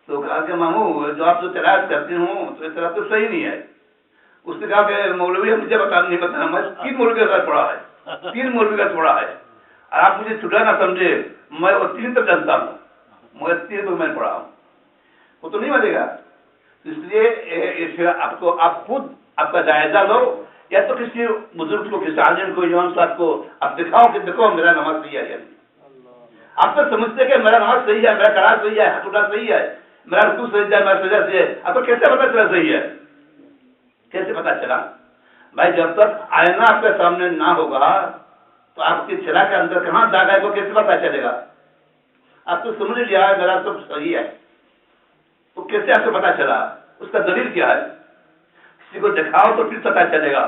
تو کہا کہ ماموں جو آپ جو تلاش کرتے ہوں تو اس طرح تو صحیح نہیں ہے. اس نے کہا کہ مولوی مجھے نہیں بتانا، میں 3 مولوی کا ساتھ پڑھا ہے، 3 مولوی کا پڑھا ہے، اور آپ مجھے چھٹا نہ سمجھے، میں وہ 3 تک جانتا ہوں، مگر 3 تک میں پڑھا ہوں. وہ تو نہیں ملے گا. اس لیے آپ خود آپ کا جائزہ لو، یا تو کسی بزرگ کو، کسی عالم کو، امام صاحب کو آپ دکھاؤ کہ دیکھو میرا نماز صحیح ہے. آپ تو سمجھتے کہ میرا نماز صحیح ہے، میرا قرار صحیح ہے، ہاتھ اٹھا صحیح ہے، میرا رکوع صحیح ہے، میرا سجدہ صحیح ہے. آپ کو کیسے پتا چلا صحیح ہے؟ کیسے پتا چلا بھائی؟ جب تک آئینہ آپ کے سامنے نہ ہوگا تو آپ کی چلا کے اندر کہاں داغ ہے وہ کیسے پتا چلے گا؟ آپ تو سمجھ لیا ہے میرا سب صحیح ہے، تو کیسے آپ کو پتا چلا؟ اس کا دلیل کیا ہے؟ کسی کو دکھاؤ تو پھر پتا چلے گا.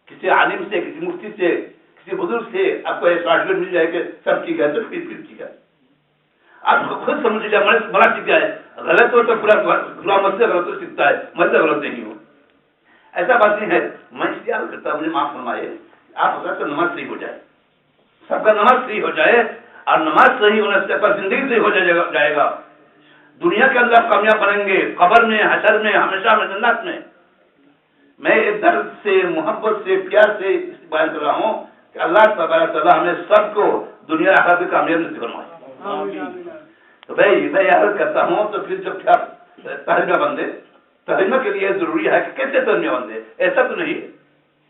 کسی عالم سے، کسی مفتی سے، کسی بزرگ سے آپ کو ایک سرٹیفکیٹ مل جائے کہ سب ٹھیک ہے تو پھر ٹھیک ہے. آپ کو خود سمجھ لیا بڑا ٹھیک ہے، غلط ہو تو پورا مجھ سے غلط ہو سکتا ہے، مجھ سے غلط نہیں ہو. ایسا بات نہیں ہے. میں اس لیے عرض کرتا ہوں، مجھے معاف فرمائے، آپ حضرت کا نماز صحیح ہو جائے، سب کا نماز صحیح ہو جائے، اور نماز صحیح ہونے سے پر زندگی صحیح ہو جائے گا. دنیا کے اندر کامیاب بنیں گے، قبر میں، حشر میں، ہمیشہ میں، جنت میں. میں ایک درد سے، محبت سے، پیار سے بیان کر رہا ہوں کہ اللہ تبارک تعالیٰ ہمیں سب کو دنیا آخرت کی کامیابی نصیب فرمائے. تو بھائی میں عرض کرتا ہوں، تو پھر جب کیا ترجمہ بندے، ترجمہ کے لیے ضروری ہے کہ کیسے ترجمہ بندے؟ ایسا تو نہیں،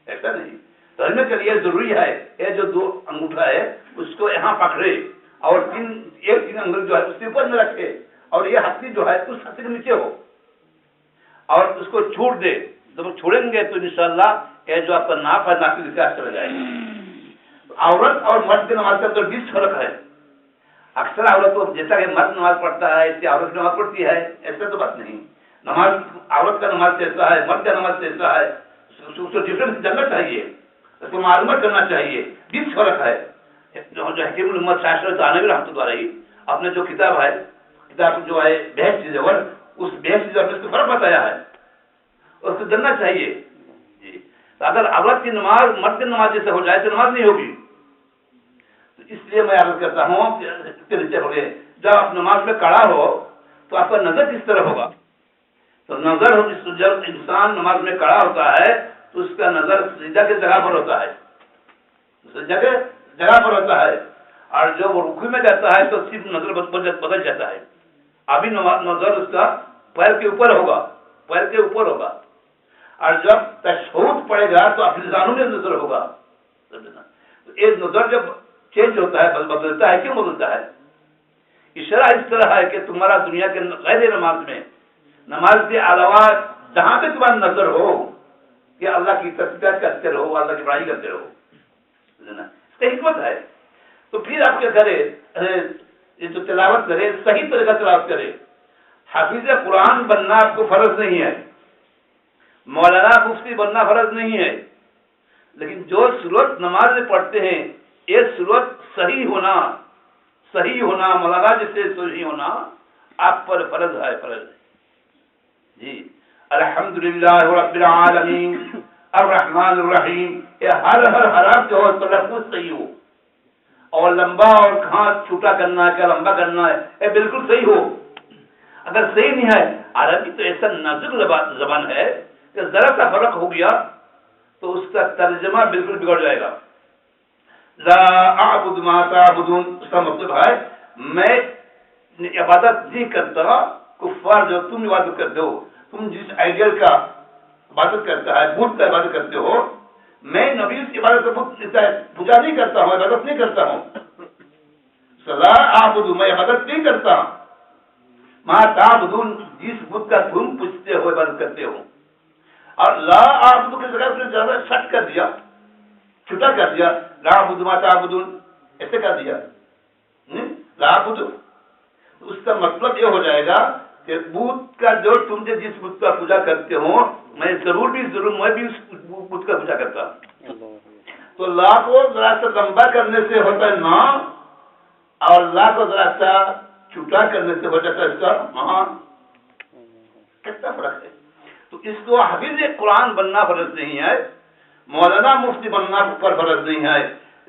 ایسا نہیں. ترجمہ کے لیے ضروری ہے یہ جو 2 انگوٹھا ہے اس کو یہاں پکڑے، اور ایک 3 انگل جو ہے اس کے اوپر میں رکھے، اور یہ ہتھی جو ہے اس ہتھی کے نیچے ہو، اور اس کو چھوڑ دے. جب وہ چھوڑیں گے تو انشاءاللہ یہ جو آپ کا ناپ ہے، ناپ کی وکاس چلا جائے گا. عورت اور مرد کی نماز کا تو 20 فرق ہے. اکثر عورت کو جیسا کہ مرد نماز پڑھتا ہے اس سے عورت نماز پڑھتی ہے، ایسا تو بات نہیں. نماز عورت کا نماز کیسا ہے، مرد کا نماز کیسا ہے، اس کو ڈفرینس جاننا چاہیے، اس کو معلومات کرنا چاہیے. 20 فرق ہے. جو حکیم الامت شاہ تھانوی رحمۃ اللہ علیہ اپنے جو کتاب ہے، کتاب جو ہے بحث زیور، اس بحث زیور میں اس کو فرق بتایا ہے، اس کو جاننا چاہیے. جی اگر عورت کی نماز مرد کی نماز جیسے ہو جائے تو نماز نہیں ہوگی. تو اس لیے میں عرض کرتا ہوں کہ جب آپ نماز میں کھڑا ہو تو آپ کا نظر کس طرح ہوگا؟ تو نظر جب انسان نماز میں کھڑا ہوتا ہے تو اس کا نظر سجدہ کی جگہ پر ہوتا ہے، جگہ پر ہوتا ہے. اور جب وہ رکوع میں جاتا ہے تو صرف نظر بدل جاتا ہے. ابھی نظر اس کا پیر کے اوپر ہوگا، پیر کے اوپر ہوگا. اور جب تشہود پڑے گا تو افضانوں میں نظر ہوگا. تو ایک نظر جب چینج ہوتا ہے، بدلتا ہے، کیوں بدلتا ہے؟ اشارہ اس طرح ہے کہ تمہارا دنیا کے غیر نماز میں، نماز کے علاوہ جہاں پہ تمہاری نظر ہو کہ اللہ کی تسبیحات کرتے رہو، اللہ کی بڑائی کرتے رہو. اس کا حکمت ہے. تو پھر آپ کیا کرے؟ یہ جو تلاوت کرے، صحیح طریقہ تلاوت کرے. حافظ قرآن بننا آپ کو فرض نہیں ہے، مولانا مفتی بننا فرض نہیں ہے، لیکن جو سورت نماز میں پڑھتے ہیں یہ سورت صحیح ہونا مولانا جیسے صحیح ہونا آپ پر فرض ہے، فرض ہے. جی الحمدللہ رب العالمین الرحمن الرحیم، یہ ہر حرف جو ہے تلفظ صحیح ہو، اور لمبا اور کہاں چھوٹا کرنا ہے، کیا لمبا کرنا ہے، یہ بالکل صحیح ہو. اگر صحیح نہیں ہے، عربی تو ایسا نازک زبان ہے کہ ذرا سا فرق ہو گیا تو اس کا ترجمہ بالکل بگڑ جائے گا. لا اعبد ما تعبدون، اس کا مطلب ہے میں عبادت نہیں کرتا. کفار جو تم عبادت کرتے ہو، تم جس آئیڈیل کا عبادت کرتا ہے، بت کا عبادت کرتے ہو، میں نبی کی عبادت پوجا نہیں کرتا ہوں، عبادت نہیں کرتا ہوں. لا اعبد، میں عبادت نہیں کرتا. ما تعبدون، جس بت کا تم پوجتے ہو، عبادت کرتے ہو. اور لا اعبد کی جگہ سے زیادہ شٹ کر دیا، چھوٹا کر دیا. لا اعبد ما تعبدون ایسے کر دیا. لا اعبد، اس کا مطلب یہ ہو جائے گا کہ بت کا جو تم جس بت کا پوجا کرتے ہو، میں بھی اس بت کا پوجا کرتا ہوں. تو لا کو ذرا سا لمبا کرنے سے ہوتا ہے نا، اور لا کو ذرا سا چھوٹا کرنے سے ہو جاتا ہے اس کا ہاں. کتنا فرق ہے. تو اس کو حافظ قرآن بننا فرض نہیں ہے، مولانا مفتی بننا پر فرض نہیں ہے،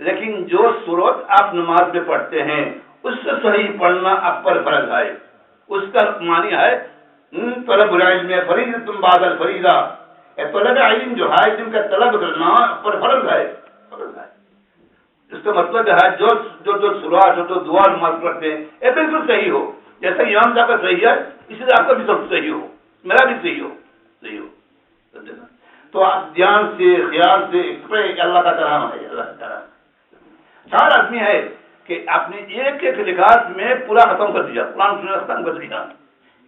لیکن جو صورت آپ نماز میں پڑھتے ہیں اس سے صحیح پڑھنا آپ پر فرض ہے. اس کا معنی ہے طلب العلم فریضۃ بعد الفریضہ. طلب علم جو ہے جن کا طلب کرنا پر فرض ہے. اس کا مطلب ہے جو سورات جو دعا نماز پڑھتے ہیں یہ بالکل صحیح ہو. جیسا امام صاحب کا صحیح ہے اسی طرح آپ کا بھی سب صحیح ہو, میرا بھی صحیح ہو. تو آپ دھیان سے خیال سے اللہ کا کرام ہے. اللہ کا کرام 4 آدمی ہے کہ آپ نے ایک رکعت میں پورا ختم کر دیا, قرآن ختم کر دیا.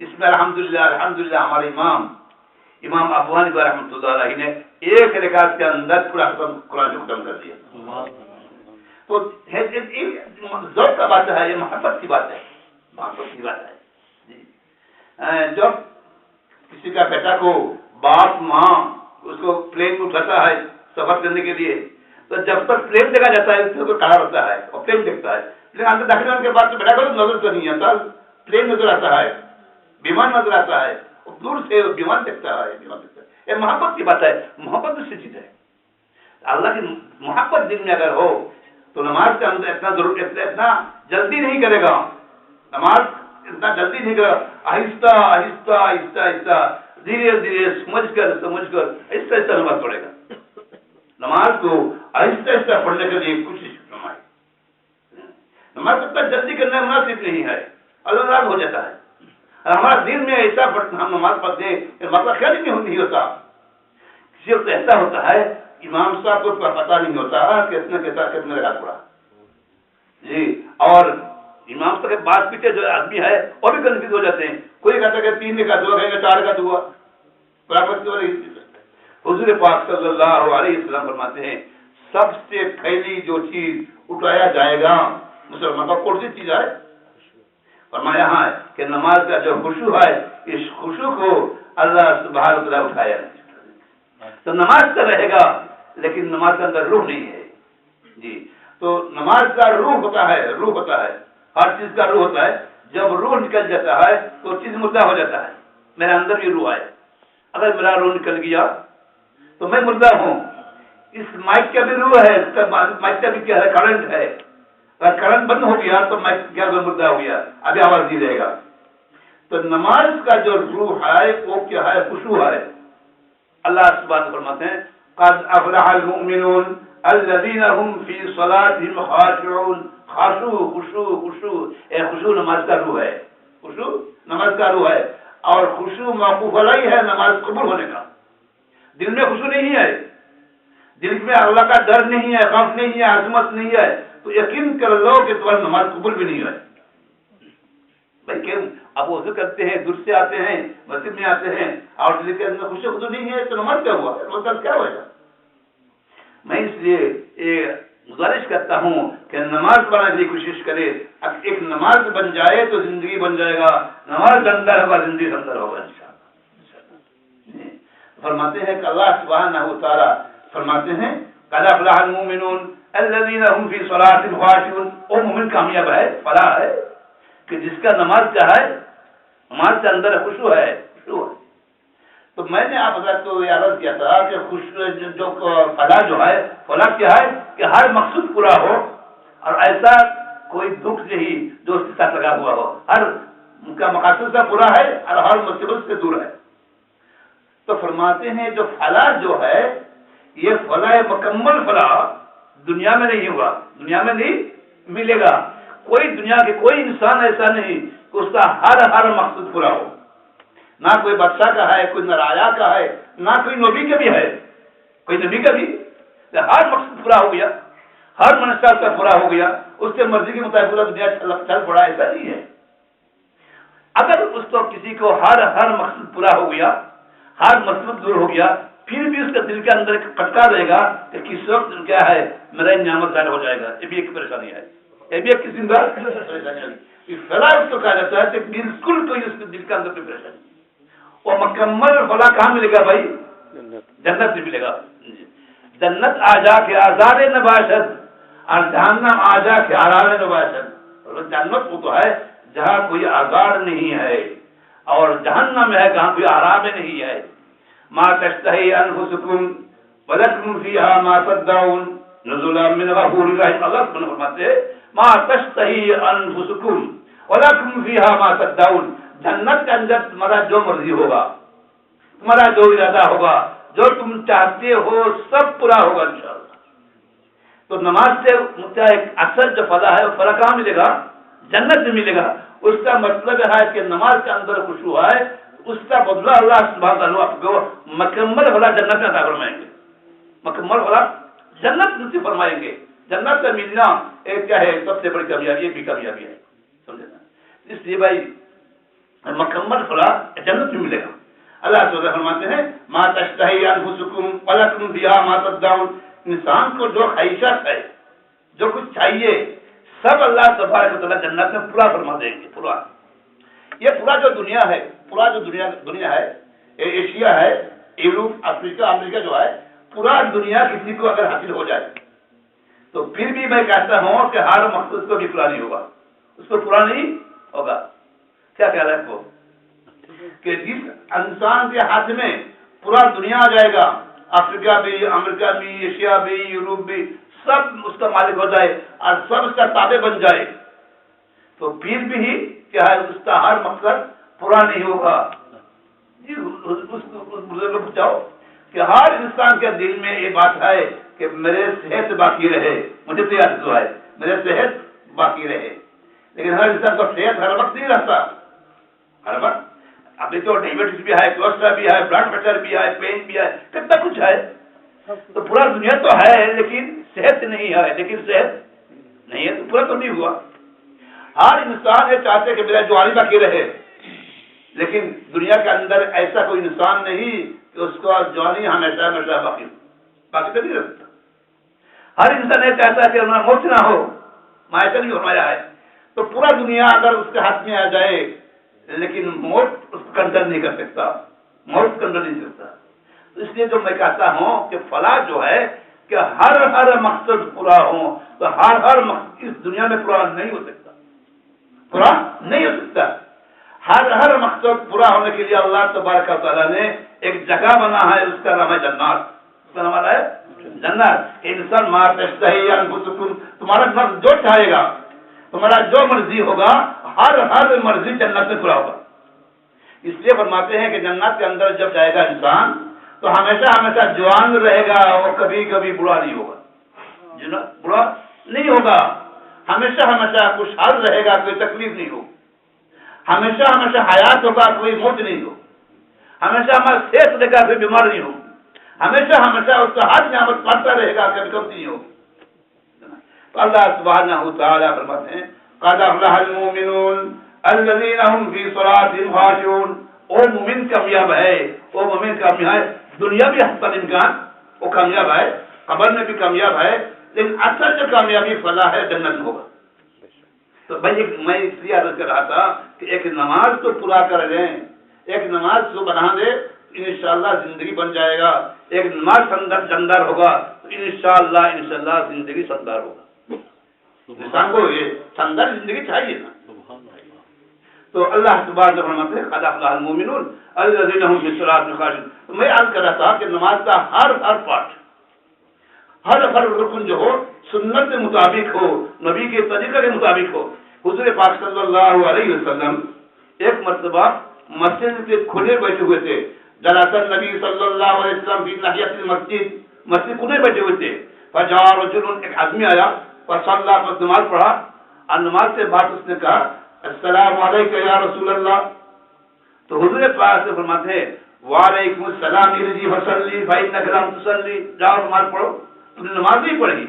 اس میں الحمدللہ ہمارے امام ابو حنیفہ رحمۃ اللہ علیہ نے ایک رکعت کے اندر پورا قرآن ختم کر دیا. تو ذوق کا بات ہے, یہ محبت کی بات ہے, محبت کی بات ہے. جی جب کسی کا بیٹا کو باپ ماں اس کو پلین میں اٹھاتا ہے سفر کرنے کے لیے, تو جب تک پلین دیکھا جاتا ہے اس میں تو کھڑا ہوتا ہے اور پلین دیکھتا ہے, لیکن اندر داخل ہونے کے بعد تو بیٹا کو نظر تو نہیں آتا, پلین نظر آتا ہے, بیمان نظر آتا ہے, دور سے بیمان دیکھتا ہے. یہ محبت کی بات ہے. محبت دوسری چیز ہے. اللہ کی محبت دل میں اگر ہو تو نماز کے اندر اتنا جلدی نہیں کرے گا. نماز اتنا جلدی نہیں کرے گا. آہستہ آہستہ آہستہ آہستہ دھیرے دھیرے سمجھ کر آہستہ آہستہ نماز پڑھے گا. نماز کو آہستہ آہستہ پڑھنے کے لیے کوشش فرمائے. نماز اتنا جلدی کرنا مناسب نہیں ہے, اللہ ناراض ہو جاتا ہے. ہمارا دل میں ایسا ہم نماز پڑھتے ہیں مطلب خیال ہی نہیں ہوتا. کسی وقت ایسا ہوتا ہے امام صاحب کو پتا نہیں ہوتا کتنے رکعت پڑھا جی, اور امام صاحب کے بعد پیچھے جو آدمی ہے وہ بھی کنفیوز ہو جاتے ہیں. کوئی کہتا ہے کہ 3 رکعت ہوا, کہیں گے 4 رکعت ہوا. حضور پاک صلی اللہ علیہ وسلم فرماتے ہیں سب سے پہلی جو چیز اٹھایا جائے گا مسلمان کا کون سی چیز ہے؟ فرمایا ہے کہ نماز کا جو خشوع ہے اس خشوع کو اللہ سبحانہ و تعالیٰ اٹھایا. تو نماز کا رہے گا لیکن نماز کے اندر روح نہیں ہے جی. تو نماز کا روح ہوتا ہے, ہر چیز کا روح ہوتا ہے. جب روح نکل جاتا ہے تو چیز مردہ ہو جاتا ہے. میرے اندر بھی روح ہے, اگر میرا روح نکل گیا تو میں مردہ ہوں. اس مائک کا بھی روح ہے, مائک کا بھی کیا ہے, کرنٹ ہے. اگر کرنٹ بند ہو گیا تو مائک کیا مردہ ہو گیا, ابھی آواز نہیں رہے گا. تو نماز کا جو روح ہے وہ کیا ہے, خشوع ہے. اللہ سبحانہ فرماتے ہیں قد افلح المؤمنون الذين هم في صلاتهم خاشعون. خشوع خشوع نماز کا روح ہے. خشوع نماز کا روح ہے, اور خشوع موقوف علیہ ہے نماز قبول ہونے کا. دل میں خشوع نہیں ہے, دل میں اللہ کا ڈر نہیں ہے, خوف نہیں ہے, عظمت نہیں ہے, تو یقین کر لو کہ تمہاری نماز قبول بھی نہیں ہے. بھائی کیوں آپ وضو کرتے ہیں, دور سے آتے ہیں, مسجد میں آتے ہیں اور دل کے اندر خوشی خود نہیں ہے تو نماز کیا ہوا, نماز کیا ہوئے گا. میں اس لیے یہ گزارش کرتا ہوں کہ نماز پڑھنے کی کوشش کرے. اب ایک نماز بن جائے تو زندگی بن جائے گا, نماز اندر ہوگا زندگی اندر ہوگا انشاءاللہ. فرماتے ہیں کہ اللہ سبحانہ و تعالی فرماتے ہیں قد افلح المؤمنون الذين هم في صلاتهم خاشعون. وہ مومن کامیاب ہے, فلاح ہے کہ جس کا نماز کیا ہے, نماز کے اندر خشوع ہے. تو میں نے آپ حضرت کو یہ عرض کیا تھا کہ جو فلاح جو ہے, فلاح کیا ہے کہ ہر مقصود پورا ہو اور ایسا کوئی دکھ نہیں جو اس کے ساتھ لگا ہوا ہو. ہر کا مقاصد سے پورا ہے اور ہر مصیبت سے دور ہے. تو فرماتے ہیں جو فلاح جو ہے یہ فلاح مکمل فلاح دنیا میں نہیں ہوگا, دنیا میں نہیں ملے گا. کوئی دنیا کے کوئی انسان ایسا نہیں کہ اس کا ہر مقصد پورا ہو. نہ کوئی بادشاہ کا ہے, کوئی نرایا کا ہے, نہ کوئی نبی کا بھی ہے. کوئی نبی کا بھی ہر مقصد پورا ہو گیا, ہر منشا کا پورا ہو گیا, اس سے مرضی کے مطابق پورا دنیا چل پڑا, ایسا نہیں ہے. اگر اس کو کسی کو ہر مقصد پورا ہو گیا, ہر مقصد دور ہو گیا, پھر بھی اس کے دل کے اندر ایک پٹکا رہے گا کہ کس وقت کیا ہے میرا نعمت ظاہر ہو جائے گا. یہ بھی ایک پریشانی ہے, یہ بھی ایک قسم کا پریشانی. فلاح اس کو کہا جاتا ہے کہ بالکل کوئی اس کے دل کے اندر کوئی پریشانی. وہ مکمل فلاح کہاں ملے گا بھائی؟ جنت میں ملے گا. جنت آ جا کے آزاد نباشد اور جہنم آ جا کے آرام نباشد. جنت وہ تو ہے جہاں کوئی آزاد نہیں ہے, اور جہنم ہے جہاں کوئی آرام نہیں ہے. ما تشتہی انفسکم ولکم فیہا ما تدعون. نزلا من غفور رحیم. اللہ سبحانہ فرماتے ہیں ما تشتہی انفسکم ولکم فیہا ما تدعون. جنت کے اندر تمہارا جو مرضی ہوگا، تمہارا جو ارادہ ہوگا، جو تم چاہتے ہو سب پورا ہوگا انشاءاللہ. تو نماز سے ایک اصل جو فلاح ہے وہ فلاح کہاں ملے گا؟ جنت میں ملے گا. اس کا مطلب ہے کہ نماز کے اندر خشوع ہے، اس کا بدلہ اللہ سبحانہ تعالیٰ آپ کو مکمل بھلا جنت میں عطا فرمائیں گے. مکمل بھلا جنت نصیب فرمائیں گے. جنت کا ملنا ایک کیا ہے سب سے بڑی کامیابی بھی کامیابی ہے، سمجھے نا. اس لیے بھائی مکمل بھلا جنت میں ملے گا. اللہ تعالیٰ فرماتے ہیں ما تشتہی انفسکم ولکم فیہا ما تدعون. انسان کو جو خواہشات ہے، جو کچھ چاہیے، سب اللہ تبارک و تعالیٰ جنت میں پورا فرما دیں گے. پورا یہ پورا جو دنیا ہے، پورا جو دنیا ہے، ایشیا ہے، یورپ، افریقہ، امریکہ جو ہے، پورا دنیا کسی کو اگر حاصل ہو جائے تو پھر بھی میں کہتا ہوں کہ ہر مقصد کو بھی پورا نہیں ہوگا، اس کو پورا نہیں ہوگا. کیا خیال ہے آپ کو کہ جس انسان کے ہاتھ میں پورا دنیا آ جائے گا، افریقہ بھی، امریکہ بھی، ایشیا بھی، یورپ بھی، سب اس کا مالک ہو جائے اور سب اس کا تابع بن جائے تو پھر بھی کیا ہے اس کا ہر مقصد پورا نہیں ہوگا. جی اس بزرگ پوچھاؤ کہ ہر انسان کے دل میں یہ بات ہے کہ میرے صحت باقی رہے. مجھے تو یاد ہے میرے صحت باقی رہے، لیکن ہر انسان کا صحت ہر وقت نہیں رہتا. ہر وقت ابھی تو ڈائبٹیز بھی ہے، کولیسٹرول بھی ہے، بلڈ پریشر بھی ہے، پین بھی ہے، کتنا کچھ ہے. تو پورا دنیا تو ہے لیکن صحت نہیں ہے، لیکن صحت نہیں ہے تو پورا تو نہیں ہوا. ہر انسان یہ چاہتے کہ میرا جوانی باقی رہے، لیکن دنیا کے اندر ایسا کوئی انسان نہیں کہ اس کو جوانی ہمیشہ ہمیشہ باقی تو نہیں رکھتا. ہر انسان یہ چاہتا ہے کہ موت نہ ہو، ایسا نہیں فرمایا ہے. تو پورا دنیا اگر اس کے ہاتھ میں آ جائے لیکن موت اس کو کنٹرول نہیں کر سکتا، موت کنٹرول نہیں سکتا. اس لیے جو میں کہتا ہوں کہ فلاح جو ہے کہ ہر مقصد پورا ہو، تو ہر مقصد اس دنیا میں پورا نہیں ہو سکتا، پورا نہیں ہو سکتا. ہر مقصد پورا ہونے کے لیے اللہ تبارک و تعالیٰ نے ایک جگہ بنا ہے، اس کا نام ہے جنات. اس کا نام ہے جنات. انسان ما تشتہی انفسکم، تمہارا نفس جو چاہے گا، تمہارا جو مرضی ہوگا، ہر مرضی جنت میں پورا ہوگا. اس لیے فرماتے ہیں کہ جنت کے اندر جب جائے گا انسان تو ہمیشہ جوان رہے گا، وہ کبھی کبھی بڑا نہیں ہوگا. بڑا نہیں ہوگا، ہمیشہ خوشحال رہے گا، کوئی تکلیف نہیں ہو. ہمیشہ حیات ہوگا، کوئی موت نہیں ہو. ہمیشہ ہمارا صحت رہے گا، کوئی بیمار نہیں ہو. ہمیشہ اس کا ہاتھ نعمت پاتا رہے گا، کبھی کم نہیں ہوگی. تو اللہ سبحانہ وتعالیٰ فرماتے ہیں قد افلح المؤمنون الذین هم فی صلاتهم خاشعون. وہ مومن کامیاب ہے، وہ مومن کامیاب ہے. دنیا بھی حسب امکان وہ کامیاب ہے، قبر میں بھی کامیاب ہے، لیکن اصل جو کامیابی فلاح ہے جنت میں ہوگا. تو بھائی میں اس لیے عرض کر رہا تھا کہ ایک نماز تو پورا کر لیں، ایک نماز کو بنا دے انشاءاللہ زندگی بن جائے گا. ایک نماز شاندار ہوگا تو انشاءاللہ زندگی شاندار ہوگا. انسان کو یہ شاندار زندگی چاہیے نا. تو اللہ تبارک و تعالیٰ فرماتے ہیں قد افلح المؤمنون الذین هم فی صلاتهم خاشعون. تو میں عرض کر رہا تھا کہ نماز کا ہر پارٹ، ہر رکن جو ہو سنت کے مطابق ہو، نبی کے طریقے کے مطابق ہو. حضور پاک صلی اللہ علیہ وسلم ایک مرتبہ مسجد کے کھلے بیٹھے ہوئے تھے. جلس نبی صلی اللہ علیہ وسلم فی ناحیۃ المسجد، مسجد کھلے بیٹھے ہوئے تھے. فجاء رجل، ایک آدمی آیا، فصلی، نماز پڑھا، اور نماز کے بعد اس نے کہا السلام علیکم یا رسول اللہ. تو حضور پاک سے فرماتے ہیں وعلیکم السلام ارجع فصلی فإنک لم تصلی. جاؤ نماز پڑھو، تم نے نماز نہیں پڑھی.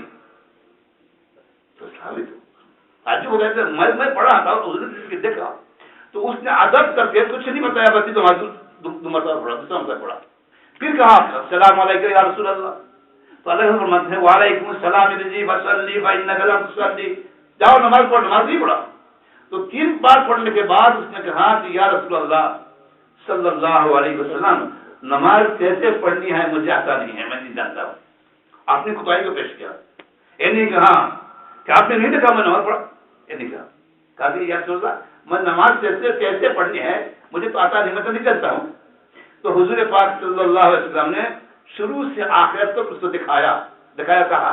تو صحابی عجیب ہو گئے تھے. میں پڑھا تھا، حضور نے دیکھا تو اس نے ادب کر کے کچھ نہیں بتایا، بس دو مرتبہ پڑھا، دوسرا مرتبہ پڑھا. پھر کہا السلام علیکم یا رسول اللہ. تو اللہ کے فرماتے ہیں وعلیکم السلام ارجع فصلی فإنک لم تصلی. جاؤ نماز پڑھ، نماز نہیں پڑھا. تو 3 بار پڑھنے کے بعد اس نے کہا کہ یا رسول اللہ صلی اللہ علیہ وسلم، نماز کیسے پڑھنی ہے مجھے آتا نہیں ہے، میں نہیں جانتا ہوں. آپ نے خدائی کو پیش کیا. یہ نہیں کہا کہ آپ نے نہیں دیکھا میں نماز پڑھا، یہ نہیں کہا کہ یا رسول اللہ میں نماز کیسے پڑھنی ہے مجھے تو آتا نہیں، میں تو نہیں جانتا ہوں. تو حضور پاک صلی اللہ علیہ وسلم نے شروع سے آخر تک اس کو دکھایا کہا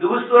200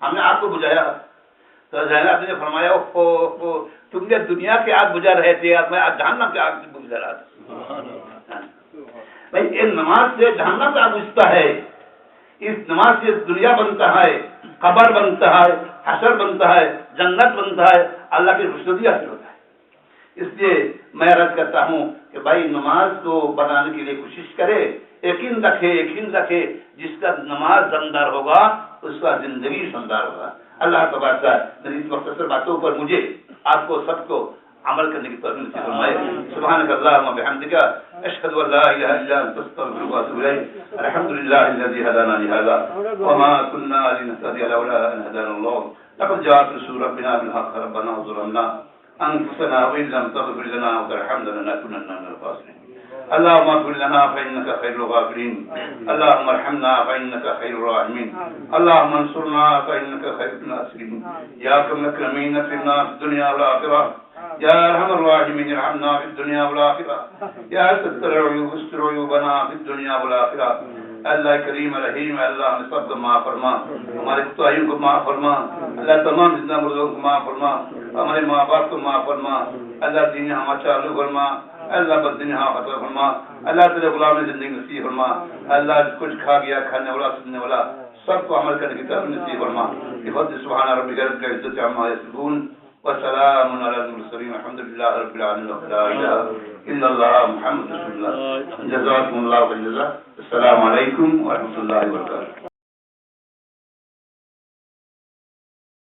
ہم نے آگ کو بجھایا. تو زینب نے فرمایا تم نے دنیا کی آگ بجھا رہے تھے، میں جہنم کی آگ بجھا رہا تھا. بھائی یہ نماز سے جہنم کا آگ بجھتا ہے، اس نماز سے دنیا بنتا ہے، قبر بنتا ہے، حشر بنتا ہے، جنت بنتا ہے، اللہ کی خوشنودی حاصل ہوتا ہے. اس لیے میں عرض کرتا ہوں کہ بھائی نماز کو بنانے کے لیے کوشش کرے، یقین رکھے جس کا نماز دمدار ہوگا اس کا زندگی شاندار ہوگا. اللہ تبارک میری اس مختصر باتوں پر مجھے آپ کو سب کو عمل کرنے کی توفیق نصیب فرمائے. سبحانک اللہم و بحمدک، اشہد ان لا الہ الا انت، استغفرک و اتوب الیک. الحمدللہ الذی ہدانا لہذا وما كنا لنهتدی لولا ان هدانا اللہ. لقد جاءت رسول ربنا بالحق، ربنا ظلمنا انفسنا وان لم تغفر لنا وترحمنا لنكونن من الخاسرين. اللهم اغفر لنا فإنك خير الغافرين، اللهم ارحمنا فإنك خير الراحمين، اللهم انصرنا فإنك خير الناصرين. يا أكرم الأكرمين اكرمنا في الدنيا والآخرة، يا أرحم الراحمين ارحمنا في الدنيا والآخرة، يا ستر العيوب استر عيوبنا في الدنيا والآخرة. اللہ کریم رحیم، اللہ ہمیں سب کو معاف فرما، ہمارے کوتاہیوں کو معاف فرما، اللہ تمام زندہ مردوں کو معاف فرما، ہمارے ماں باپ کو معاف فرما، اللہ دین ہمارا چالو فرما، اللہ بددین ہاں فتح فرما، اللہ تیرے غلام زندگی نصیب فرما، اللہ کچھ کھا گیا کھانے والا سننے والا سب کو عمل کرنے کی توفیق نصیب فرما. بفضل سبحان ربک رب العزۃ عما یصفون وسلام علی المرسلین والحمد للہ رب العالمین. لا الہ الا اللہ محمد رسول اللہ. جزاکم اللہ خیر. السلام علیکم ورحمۃ اللہ وبرکاتہ.